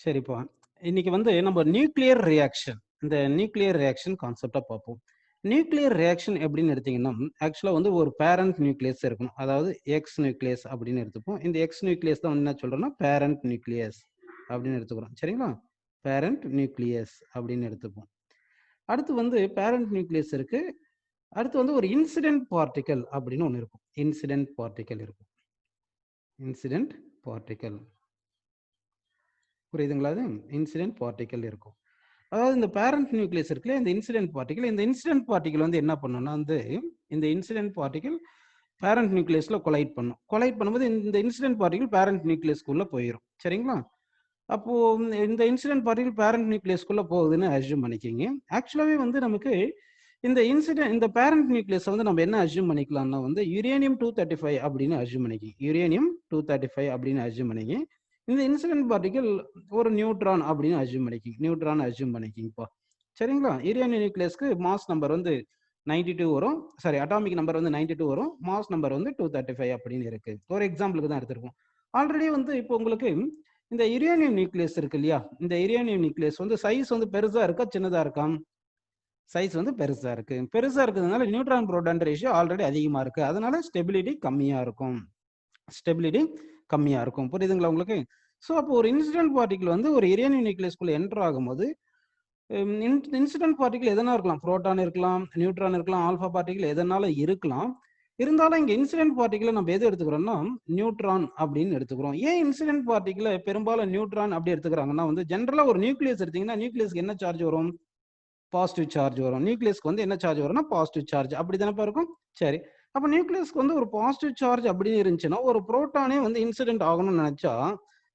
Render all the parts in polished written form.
சரிப்பா. இன்னைக்கு வந்து நம்ம நியூக்ளியர் ரியாக்ஷன் இந்த நியூக்ளியர் ரியாக்ஷன் கான்செப்டா பார்ப்போம். நியூக்ளியர் ரியாக்ஷன் எப்படின்னு எடுத்தீங்கன்னா, ஆக்சுவலா வந்து ஒரு பேரண்ட் நியூக்ளியஸ் இருக்கணும். அதாவது எக்ஸ் நியூக்ளியஸ் அப்படின்னு எடுத்துப்போம். இந்த எக்ஸ் நியூக்ளியஸ் தான் என்ன சொல்றோம்னா பேரண்ட் நியூக்ளியஸ் அப்படின்னு எடுத்துக்கிறோம். சரிங்களா? பேரண்ட் நியூக்ளியஸ் அப்படின்னு எடுத்துப்போம். அடுத்து வந்து பேரண்ட் நியூக்ளியஸ் இருக்கு. அடுத்து வந்து ஒரு இன்சிடென்ட் பார்ட்டிகல் அப்படின்னு ஒன்று இருக்கும். இன்சிடென்ட் பார்ட்டிகல் இருக்கும். இன்சிடென்ட் பார்ட்டிகல் புரியுதுங்களா? அது இன்சிடென்ட் பார்ட்டிகல் இருக்கும். அதாவது இந்த பேரண்ட் நியூக்ளியஸ் இருக்குல்ல, இந்த இன்சிடென்ட் பார்ட்டிகல் வந்து என்ன பண்ணும்னா வந்து இந்த இன்சிடென்ட் பார்ட்டிகல் பேரண்ட் நியூக்ளியஸ்ல கொலைட் பண்ணும். கொலைட் பண்ணும்போது இந்த இன்சிடென்ட் பார்ட்டிகல் பேரண்ட் நியூக்ளியஸ்க்குள்ள போயிடும். சரிங்களா? அப்போ இந்த இன்சிடென்ட் பார்ட்டிகல் பேரண்ட் நியூக்ளியஸ்க்குள்ள போகுதுன்னு அஸ்யூம் பண்ணிக்கிங்க. ஆக்சுவலாவே வந்து நமக்கு இந்த பேரண்ட் நியூக்ளியஸ் வந்து நம்ம என்ன அஸ்யூம் பண்ணிக்கலாம்னா வந்து யுரேனியம் 235 அப்படின்னு அஸ்யூம் பண்ணிக்கிங்க. யுரேனியம் 235 அப்படின்னு அஸ்யூம் பண்ணிக்கிங்க. இந்த இன்சிடென்ட் பார்ட்டிகல் ஒரு நியூட்ரான் அப்படின்னு அஸ்யூம் பண்ணிக்கிங்க. நியூட்ரான் அஸ்யூம் பண்ணிக்கிங்கப்பா. சரிங்களா? யுரேனியம் நியூக்ளியஸ்க்கு மாஸ் நம்பர் வந்து 92 வரும். சாரி, அட்டாமிக் நம்பர் வந்து 92 வரும். மாஸ் நம்பர் வந்து 235 அப்படின்னு இருக்கு. ஒரு எக்ஸாம்பிளுக்கு தான் எடுத்திருக்கோம். ஆல்ரெடி வந்து இப்போ உங்களுக்கு இந்த யுரேனியம் நியூக்ளியஸ் இருக்கு இல்லையா? இந்த யுரேனியம் நியூக்ளியஸ் வந்து சைஸ் வந்து பெருசா இருக்கா, சின்னதா இருக்கா? சைஸ் வந்து பெருசா இருக்கு. பெருசா இருக்கிறதுனால நியூட்ரான் புரோட்டான் ரேஷியோ ஆல்ரெடி அதிகமா இருக்கு. அதனால ஸ்டெபிலிட்டி கம்மியா இருக்கும். ஸ்டெபிலிட்டி கம்மியா இருக்கும். புரியுதுங்களா உங்களுக்கு? ஸோ அப்போ ஒரு இன்சிடென்ட் பார்ட்டிகல் வந்து ஒரு யுரேனியம் நியூக்ளியஸ்குள்ள என்டர் ஆகும்போது இன்சிடென்ட் பார்ட்டிகல் எதனா இருக்கலாம். புரோட்டான் இருக்கலாம், நியூட்ரான் இருக்கலாம், ஆல்பா பார்ட்டிகல் எதனால இருக்கலாம். இருந்தாலும் இங்க இன்சிடென்ட் பார்ட்டிகலை நம்ம எது எடுத்துக்கிறோம்னா நியூட்ரான் அப்படின்னு எடுத்துக்கிறோம். ஏன் இன்சிடென்ட் பார்ட்டிகலை பெரும்பாலும் நியூட்ரான் அப்படி எடுத்துக்கிறாங்கன்னா வந்து ஜென்ரலா ஒரு நியூக்ளியஸ் எடுத்தீங்கன்னா நியூக்ளியஸ்க்கு என்ன சார்ஜ் வரும்? பாசிட்டிவ் சார்ஜ் வரும். நியூக்ளியஸ்க்கு வந்து என்ன சார்ஜ் வரும்னா பாசிட்டிவ் சார்ஜ். அப்படி தானே இருக்கும்? சரி. அப்ப நியூக்ளியஸ்க்கு வந்து ஒரு பாசிட்டிவ் சார்ஜ் அப்படின்னு இருந்துச்சுன்னா ஒரு புரோட்டானே வந்து இன்சிடென்ட் ஆகணும்னு நினைச்சா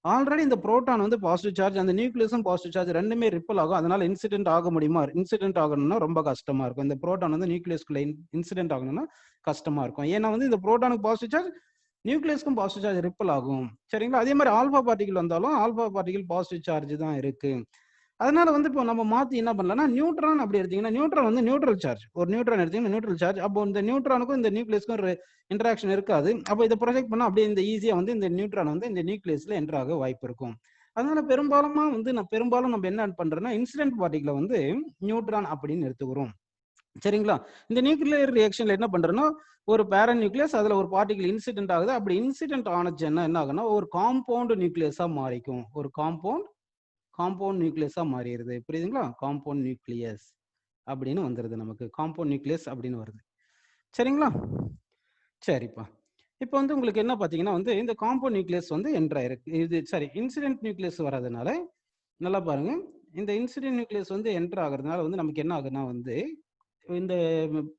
ஆல்ரெடி இந்த புரோட்டான் வந்து பாசிட்டிவ் சார்ஜ், அந்த நியூக்ளியஸும் பாசிட்டிவ் சார்ஜ் ரெண்டுமே ரிப்பல் ஆகும். அதனால இன்சிடென்ட் ஆக முடியுமா? இன்சிடென்ட் ஆகணும்னா ரொம்ப கஷ்டமா இருக்கும். இந்த புரோட்டான் வந்து நியூக்ளியஸ்குள்ள இன்சிடென்ட் ஆகணும்னா கஷ்டமா இருக்கும். ஏன்னா வந்து இந்த புரோட்டானுக்கு பாசிட்டிவ் சார்ஜ், நியூக்ளியஸ்க்கும் பாசிட்டிவ் சார்ஜ் ரிப்பல் ஆகும். சரிங்களா? அதே மாதிரி ஆல்பா பார்ட்டிகல் வந்தாலும் ஆல்பா பார்ட்டிகல் பாசிட்டிவ் சார்ஜ் தான் இருக்கு. அதனால வந்து இப்போ நம்ம மாத்தி என்ன பண்ணலாம்னா நியூட்ரான் அப்படி எடுத்தீங்கன்னா நியூட்ரான் வந்து நியூட்ரல் சார்ஜ். ஒரு நியூட்ரான் எடுத்தீங்கன்னா நியூட்ரல் சார்ஜ். அப்போ இந்த நியூட்ரானுக்கும் இந்த நியூக்ளியஸ்க்கும் ஒரு இன்டராக்ஷன் இருக்காது. அப்போ இதை ப்ரொஜெக்ட் பண்ணா அப்படியே இந்த ஈஸியா வந்து இந்த நியூட்ரான் வந்து இந்த நியூக்ளியஸ்ல என்டர் ஆக வாய்ப்பு இருக்கும். அதனால பெரும்பாலும் நம்ம என்ன பண்றோம்னா இன்சிடென்ட் பார்ட்டிகலை வந்து நியூட்ரான் அப்படின்னு எடுத்துக்கிறோம். சரிங்களா? இந்த நியூக்ளியர் ரியாக்ஷன்ல என்ன பண்றோம்னா ஒரு பேரண்ட் நியூக்ளியஸ், அதுல ஒரு பார்ட்டிகல் இன்சிடென்ட் ஆகுது. அப்படி இன்சிடென்ட் ஆனச்சுன்னா என்ன ஆகும்னா ஒரு காம்பவுண்ட் நியூக்ளியஸா மாறிக்கும். ஒரு காம்பவுண்ட் நியூக்ளியஸா மாறிடுது. புரியுதுங்களா? காம்பவுண்ட் நியூக்ளியஸ் அப்படின்னு வந்துருது. நமக்கு காம்பவுண்ட் நியூக்ளியஸ் அப்படின்னு வருது. சரிங்களா? சரிப்பா. இப்போ வந்து உங்களுக்கு என்ன பாத்தீங்கன்னா வந்து இந்த காம்பவுண்ட் நியூக்ளியஸ் வந்து என்டர் ஆயிருக்கு. இது சரி, இன்சிடென்ட் நியூக்ளியஸ் வர்றதுனால நல்லா பாருங்க. இந்த இன்சிடென்ட் நியூக்ளியஸ் வந்து என்டர் ஆகுறதுனால வந்து நமக்கு என்ன ஆகுதுன்னா வந்து இந்த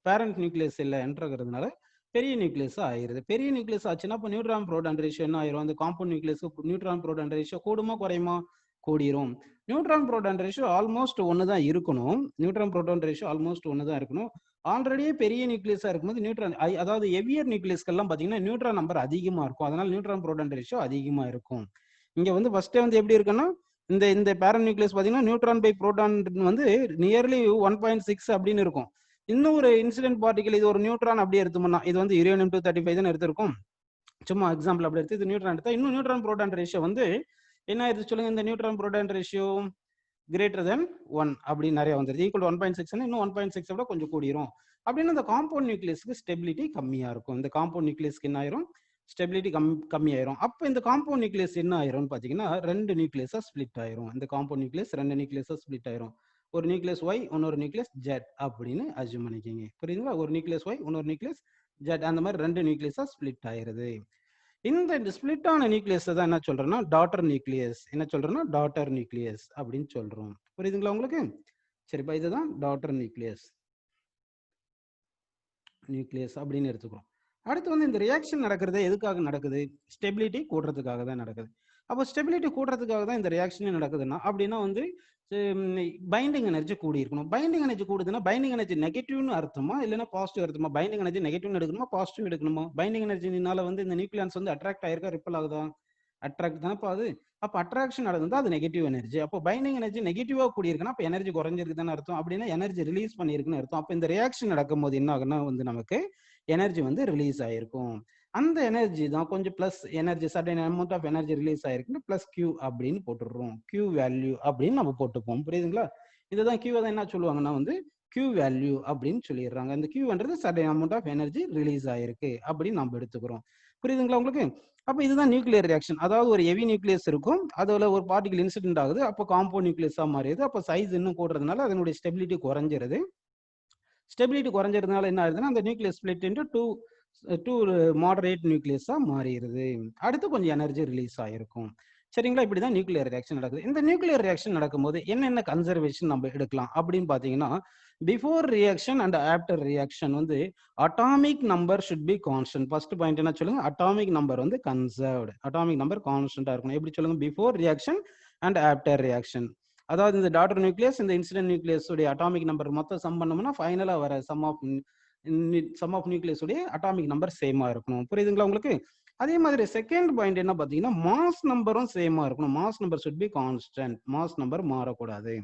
பேரண்ட் நியூக்ளியஸ் இல்ல என்டர் ஆகுறதுனால பெரிய நியூக்ளியஸா ஆயிருது. பெரிய நியூக்ளியஸ் ஆச்சுன்னா இப்போ நியூட்ரான் புரோட்டான் ரேஷியோ என்ன ஆயிரும்? அந்த காம்பவுண்ட் நியூக்ளியஸ்க்கு நியூட்ரான் புரோட்டான் ரேஷியோ கூடுமா குறையுமா? கூடிரும். நியூட்ரான் புரோட்டான் ரேஷியோ ஆல்மோஸ்ட் 1 தான் இருக்கணும். நியூட்ரான் புரோட்டான் ரேஷியோ ஆல்மோஸ்ட் 1 தான் இருக்கணும். ஆல்ரெடியே பெரிய நியூக்ளியஸா இருக்கும்போது நியூட்ரான் அதாவது ஹெவியர் நியூக்ளியஸ்க்கெல்லாம் பாத்தீங்கன்னா நியூட்ரான் நம்பர் அதிகமா இருக்கும். அதனால நியூட்ரான் புரோட்டான் ரேஷியோ அதிகமா இருக்கும். இங்க வந்து ஃபர்ஸ்டே வந்து எப்படி இருக்குன்னா இந்த இந்த பேரண்ட் நியூக்ளியஸ் பாத்தீங்கன்னா நியூட்ரான் பை புரோட்டான் வந்து நியர்லி 1.6 அப்படின்னு இருக்கும். இன்னும் ஒரு இன்சிடென்ட் பார்ட்டிகல் இது ஒரு நியூட்ரான் அப்படியே எடுத்தோம்னா இது வந்து யுரேனியம் 235 தான் எடுத்திருக்கும். சும்மா எக்ஸாம்பிள் அப்படி எடுத்து இது நியூட்ரான் எடுத்தா இன்னும் நியூட்ரான் புரோட்டான் ரேஷியோ வந்து என்ன ஆயிடுச்சு சொல்லுங்க? இந்த neutron proton ratio greater than 1 அப்படின்னு நிறைய வந்துருது. ஈக்குவல் 1.6 இன்னும் 1.6 விட கொஞ்சம் கூடிரும். அப்படின்னு இந்த காம்பவுண்ட் நியூக்ளியஸ்க்கு ஸ்டெபிலிட்டி கம்மியா இருக்கும். இந்த காம்பவுண்ட் நியூக்ளியஸ்க்கு என்ன ஆயிரும்? ஸ்டெபிலிட்டி கம்மியாயிரும். அப்போ இந்த காம்பவுண்ட் நியூக்ளியஸ் என்ன ஆயிரும்னு பாத்தீங்கன்னா 2 நியூக்ளியஸா ஸ்பிளிட் ஆயிரும். இந்த காம்பவுண்ட் நியூக்ளியஸ் 2 நியூக்ளியஸா ஸ்பிளிட் ஆயிரும். ஒரு நியூக்ளியஸ் ஒய், இன்னொரு நியூக்ளியஸ் ஜெட் அப்படின்னு அஸ்யூம் பண்ணிக்கிங்க. புரியுதுங்களா? ஒரு நியூக்ளியஸ் ஒய், இன்னொரு நியூக்ளியஸ் ஜெட், அந்த மாதிரி 2 நியூக்ளியஸா ஸ்பிளிட் ஆயிருது. இந்த ஸ்பிளிட் ஆன நியூக்ளியஸ் தான் என்ன சொல்றோம்னா டாட்டர் நியூக்ளியஸ். என்ன சொல்றோம்னா டாட்டர் நியூக்ளியஸ் அப்படின்னு சொல்றோம். புரியுதுங்களா உங்களுக்கு? சரிப்பா, இதுதான் டாட்டர் நியூக்ளியஸ் அப்படின்னு எடுத்துக்கிறோம். அடுத்து வந்து இந்த ரியாக்ஷன் நடக்கிறது எதுக்காக நடக்குது? ஸ்டெபிலிட்டி கூட்டுறதுக்காக தான் நடக்குது. அப்போ ஸ்டெபிலிட்டி கூட்டுறதுக்காக தான் இந்த ரியாக்ஷனே நடக்குதுன்னா அப்படின்னா வந்து பைண்டிங் எனர்ஜி கூடி இருக்கணும். பைண்டிங் எனர்ஜி கூடுதுன்னா பைண்டிங் எனர்ஜி நெகட்டிவ்னு அர்த்தமா இல்லைன்னா பாசிட்டிவ் அர்த்தமா? பைண்டிங் எனர்ஜி நெகட்டிவ்னு எடுக்கணுமா பாசிட்டிவ் எடுக்கணுமா? பைண்டிங் எனர்ஜினால வந்து இந்த நியூக்ளியான்ஸ் வந்து அட்ராக்ட் ஆயிருக்கா ரிப்பல் ஆகுதா? அட்ராக்ட் தானப்பா அது. அப்போ அட்ராக்ஷன் நடந்தா அது நெகட்டிவ் எனர்ஜி. அப்போ பைண்டிங் எனர்ஜி நெகட்டிவா கூடி இருக்குன்னா அப்போ எனர்ஜி குறைஞ்சிருக்கு தானே அர்த்தம். அப்படின்னா எனர்ஜி ரிலீஸ் பண்ணியிருக்குன்னு அர்த்தம். அப்போ இந்த ரியாக்ஷன் நடக்கும் போது என்ன ஆகுன்னா வந்து நமக்கு எனர்ஜி வந்து ரிலீஸ் ஆயிருக்கும். அந்த எனர்ஜி தான் கொஞ்சம் plus energy certain amount of energy release ஆயிருக்குன்னு பிளஸ் கியூ அப்படின்னு போட்டுடுறோம். கியூ வேல்யூ அப்படின்னு நம்ம போட்டுப்போம். புரியுதுங்களா? இதுதான் கியூ தான் என்ன சொல்லுவாங்கன்னா வந்து கியூ வேல்யூ அப்படின்னு சொல்லிடுறாங்க. இந்த கியூன்றது certain amount of energy release ஆயிருக்கு அப்படின்னு நம்ம எடுத்துக்கிறோம். புரியுதுங்களா உங்களுக்கு? அப்ப இதுதான் நியூக்ளியர் ரியாக்ஷன். அதாவது ஒரு ஹெவி நியூக்ளியஸ் இருக்கும். அதுல ஒரு பார்ட்டிகல் இன்சிடென்ட் ஆகுது. அப்போ காம்பவுண்ட் நியூக்ளியஸா மாறிடுது. அப்ப சைஸ் இன்னும் கூடுறதுனால அதனுடைய ஸ்டெபிலிட்டி குறைஞ்சிருது. ஸ்டெபிலிட்டி குறைஞ்சதுனால என்ன ஆகுதுன்னா அந்த nucleus split into two moderate நியூக்ளியஸா மாறிடுது. அடுத்து கொஞ்சம் எனர்ஜி ரிலீஸ் ஆயிருக்கும். சரிங்களா? இப்படிதான் நியூக்ளியர் ரியாக்ஷன் நடக்குது. இந்த நியூக்ளியர் ரியாக்ஷன் நடக்கும்போது என்னென்ன கன்சர்வேஷன் நம்ம எடுக்கலாம் அப்படின்னு பாத்தீங்கன்னா, before reaction and after reaction வந்து atomic number should be constant. First point என்ன சொல்லுங்க? அட்டாமிக் நம்பர் வந்து கன்சர்வ்டு. அட்டாமிக் நம்பர் கான்ஸ்டன்டா இருக்கணும். எப்படி சொல்லுங்க? Before reaction and after reaction. அதாவது இந்த டாட்டர் நியூக்ளியஸ் இந்த இன்சிடென்ட் நியூக்ளியஸ் உடைய அட்டாமிக் நம்பர் மொத்தம் சம் பண்ணோம்னா ஃபைனலா வர சம் ஆஃப் நியூக்ளியஸ் உடைய அட்டாமிக் நம்பர் சேமா இருக்கணும். புரியுதுங்களா உங்களுக்கு? அதே மாதிரி செகண்ட் பாயிண்ட் என்ன பாத்தீங்கன்னா மாஸ் நம்பரும் சேமா இருக்கணும். Mass number should be constant. Mass number மாறக்கூடாது.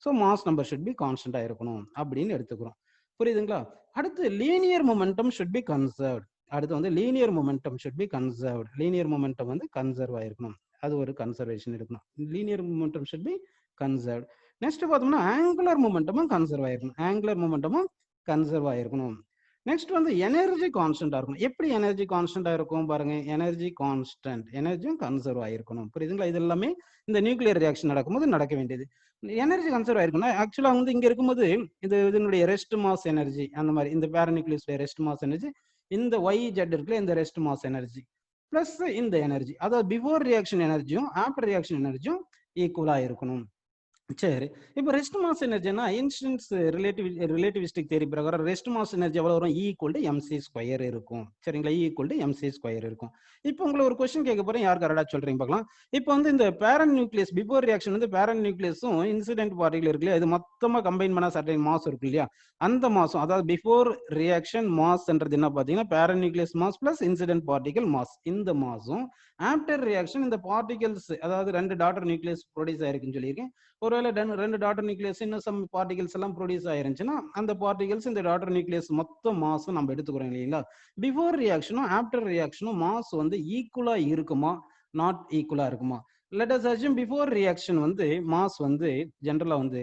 So mass number should be கான்ஸ்டன்டா இருக்கணும் அப்படின்னு எடுத்துக்கிறோம். புரியுதுங்களா? அடுத்து linear momentum should be conserved. அடுத்து வந்து linear momentum should be conserved. Linear momentum வந்து கன்சர்வ் ஆயிருக்கணும். அது ஒரு கன்சர்வேஷன் இருக்கணும். Linear momentum should be conserved. Next பார்த்தோம்னா ஆங்குலர் மொமெண்டமும் கன்சர்வ் ஆயிருக்கணும். ஆங்குலர் மொமெண்டமும் கன்சர்வ் ஆயிருக்கணும். நெக்ஸ்ட் வந்து எனர்ஜி கான்ஸ்டன்டா இருக்கணும். எப்படி எனர்ஜி கான்ஸ்டன்டா இருக்கும் பாருங்க? எனர்ஜி கான்ஸ்டன்ட், எனர்ஜியும் கன்சர்வ் ஆயிருக்கணும். புரியுதுங்களா? இது எல்லாமே இந்த நியூக்ளியர் ரியாக்ஷன் நடக்கும்போது நடக்க வேண்டியது. எனர்ஜி கன்சர்வ் ஆயிருக்குன்னா ஆக்சுவலா வந்து இங்க இருக்கும்போது இதனுடைய ரெஸ்ட் மாஸ் எனர்ஜி அந்த மாதிரி இந்த பேரநியூக்ளியஸ் ரெஸ்ட் மாஸ் எனர்ஜி இந்த ஒய் ஜெட் இருக்குல்ல இந்த ரெஸ்ட் மாஸ் எனர்ஜி பிளஸ் இந்த எனர்ஜி அதாவது பிஃபோர் ரியாக்ஷன் எனர்ஜியும் ஆஃப்டர் ரியாக்ஷன் எனர்ஜியும் ஈக்குவலா இருக்கணும். சரி. இப்போ ரெஸ்ட் மாஸ் எனர்ஜினா இன்ஸ்டன்ஸ் ரிலேட்டிவிஸ்டிக் தியரி பிரகாரம் ரெஸ்ட் மாஸ் எனர்ஜி எவ்வளவு வரும்? E equal to m c square இருக்கும். சரிங்களா? E equal to m c square இருக்கும். இப்போ உங்களை ஒரு கொஸ்டின் கேட்க போறேன். யார் கரெக்டா சொல்றீங்க பார்க்கலாம். இப்போ வந்து இந்த பேரன் நியூக்ளியஸ் பிஃபோர் ரியாக்ஷன் வந்து பேரன் நியூக்ளியஸும் இன்சிடென்ட் பார்ட்டிகல் இருக்கு இல்லையா? இது மொத்தமா கம்பைன் பண்ணா சர்டன் மாஸ் இருக்கு இல்லையா? அந்த மாசம் அதாவது பிஃபோர் ரியாக்ஷன் மாஸ்ன்றது என்ன பார்த்தீங்கன்னா பேரன் nucleus mass plus incident particle mass. இந்த மாசும் ஆஃப்டர் ரியாக்ஷன் இந்த பார்ட்டிகல்ஸ் அதாவது ரெண்டு டாட்டர் நியூக்ளியஸ் ப்ரொடியூஸ் ஆயிருக்குன்னு சொல்லியிருக்கேன். ஒருவேளை ரெண்டு டாட்டர் நியூக்ளியஸ் இன்னும் சம் பார்ட்டிகல்ஸ் எல்லாம் ப்ரொடியூஸ் ஆயிருந்துச்சுன்னா அந்த பார்ட்டிகல்ஸ் இந்த டாட்டர் நியூக்ளியஸ் மொத்த மாசும் நம்ம எடுத்துக்கிறோம் இல்லைங்களா? பிஃபோர் ரியாக்ஷனும் ஆஃப்டர் ரியாக்ஷனும் மாஸ் வந்து ஈக்குவலா இருக்குமா நாட் ஈக்குவலா இருக்குமா? Let us assume before reaction வந்து மாஸ் வந்து ஜென்ரலா வந்து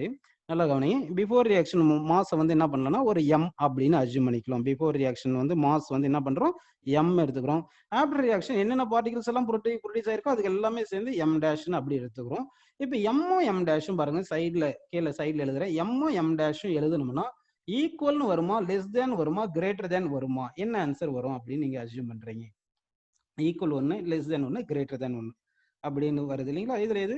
நல்லா கவனிங்க. பிஃபோர் ரியாக்ஷன் மாஸ் வந்து என்ன பண்ணலாம்னா ஒரு எம் அப்படின்னு அஸ்யூம் பண்ணிக்கலாம். பிஃபோர் ரியாக்ஷன் வந்து மாஸ் வந்து என்ன பண்றோம்? எம் எடுத்துக்கிறோம். ஆஃப்டர் ரியாக்ஷன் என்னென்ன பார்ட்டிகல்ஸ் எல்லாம் ப்ரொடியூஸ் ஆயிருக்கோ அதுக்கு எல்லாமே சேர்ந்து எம் டேஷ்னு அப்படி எடுத்துக்கிறோம். இப்போ எம்மும் எம் டேஷும் பாருங்க சைட்ல கீழே சைட்ல எழுதுறேன். எம்மும் எம் டேஷும் எழுதணும்னா ஈக்குவல்னு வருமா லெஸ் தேன் வருமா கிரேட்டர் தேன் வருமா? என்ன ஆன்சர் வரும் அப்படின்னு நீங்க அஸ்யூம் பண்றீங்க? ஈக்குவல் ஒன்று லெஸ் தேன் ஒன்று கிரேட்டர் தேன் ஒன்று அப்படின்னு வருது இல்லைங்களா? இதுல எது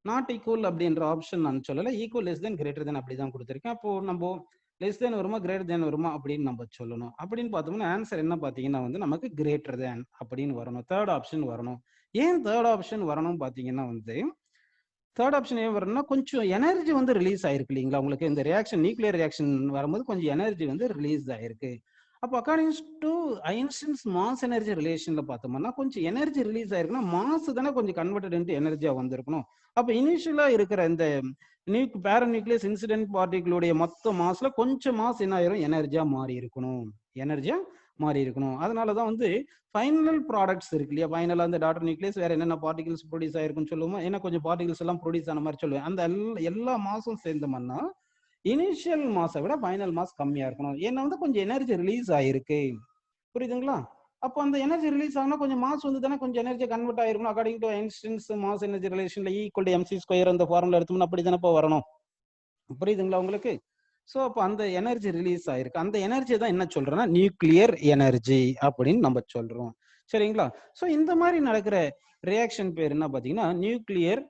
நாட் ஈக்குவல் அப்படின்ற ஆப்ஷன் நான் சொல்லலை. Equal less than greater than அப்படி தான் கொடுத்துருக்கேன். அப்போ நம்ம லெஸ் தேன் வருமா கிரேட்டர் தேன் வருமா அப்படின்னு நம்ம சொல்லணும். அப்படின்னு பார்த்தோம்னா ஆன்சர் என்ன பார்த்தீங்கன்னா வந்து நமக்கு கிரேட்டர் தேன் அப்படின்னு வரணும். தேர்ட் ஆப்ஷன் வரணும். ஏன் தேர்ட் ஆப்ஷன் வரணும் பார்த்தீங்கன்னா வந்து தேர்ட் ஆப்ஷன் ஏன் வரணும்னா கொஞ்சம் எனர்ஜி வந்து ரிலீஸ் ஆயிருக்கு இல்லைங்களா? உங்களுக்கு இந்த ரியாக்ஷன் நியூக்ளியர் ரியாக்ஷன் வரும்போது கொஞ்சம் எனர்ஜி வந்து ரிலீஸ் ஆயிருக்கு. அப்போ according to Einstein's mass energy ரிலேஷன்ல பார்த்தோம்னா கொஞ்சம் எனர்ஜி ரிலீஸ் ஆயிருக்குன்னா மாஸ் தானே கொஞ்சம் கன்வெர்டட் இன்டு எனர்ஜியா வந்திருக்கணும். அப்போ இனிஷியலா இருக்கிற இந்த பேரநியூக்ளியஸ் இன்சிடென்ட் பார்ட்டிகளுடைய மொத்த மாஸ்ல கொஞ்சம் மாஸ் என்ன ஆயிரும்? எனர்ஜியா மாறி இருக்கணும். எனர்ஜியா மாறி இருக்கணும். அதனாலதான் வந்து ஃபைனல் ப்ராடக்ட்ஸ் இருக்கு இல்லையா? ஃபைனலா அந்த டாட்டர் நியூக்ளியஸ் வேற என்னென்ன பார்ட்டிகல்ஸ் ப்ரொடியூஸ் ஆயிருக்குன்னு சொல்லுவோம். ஏன்னா கொஞ்சம் பார்ட்டிகல்ஸ் எல்லாம் ப்ரொடியூஸ் ஆன மாதிரி சொல்லுவேன். அந்த எல்லா மாசும் சேர்ந்தோம்னா இனிஷியல் மாஸை விட ஃபைனல் மாஸ் கம்மியா இருக்கணும். ஏன்னா வந்து கொஞ்சம் எனர்ஜி ரிலீஸ் ஆயிருக்கு. புரியுதுங்களா? அப்போ அந்த எனர்ஜி ரிலீஸ் ஆகுனா கொஞ்சம் மாஸ் வந்து தானே கொஞ்சம் எனர்ஜி கன்வெர்ட் ஆயிருக்கணும். According to Einstein's mass energy ரிலேஷன்ல E equal to m c square அந்த ஃபார்முலா எடுத்தோம்னா அப்படி தானே வரணும். புரியுதுங்களா உங்களுக்கு? ஸோ அப்போ அந்த எனர்ஜி ரிலீஸ் ஆயிருக்கு. அந்த எனர்ஜி தான் என்ன சொல்றோம்னா நியூக்ளியர் எனர்ஜி அப்படின்னு நம்ம சொல்றோம். சரிங்களா? ஸோ இந்த மாதிரி நடக்கிற ரியாக்ஷன் பேர் என்ன பார்த்தீங்கன்னா நியூக்ளியர்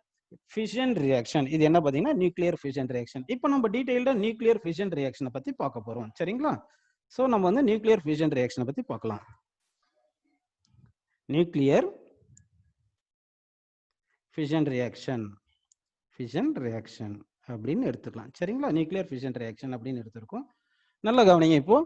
ஃபிஷன் ரியாக்ஷன். இது என்ன பார்த்தீங்கன்னா நியூக்ளியர் ஃபிஷன் ரியாக்ஷன். இப்போ நம்ம டீடைல்டா நியூக்ளியர் ஃபிஷன் ரியாக்ஷனை பத்தி பார்க்க போறோம். சரிங்களா? ஸோ நம்ம வந்து நியூக்ளியர் ஃபிஷன் ரியாக்ஷனை பத்தி பார்க்கலாம். நியூக்ளியர் ஃபிஷன் ரியாக்ஷன் அப்படின்னு எடுத்துக்கலாம். சரிங்களா? நியூக்ளியர் ஃபிஷன் ரியாக்ஷன் அப்படின்னு எடுத்திருக்கோம். நல்லா கவனிங்க. இப்போ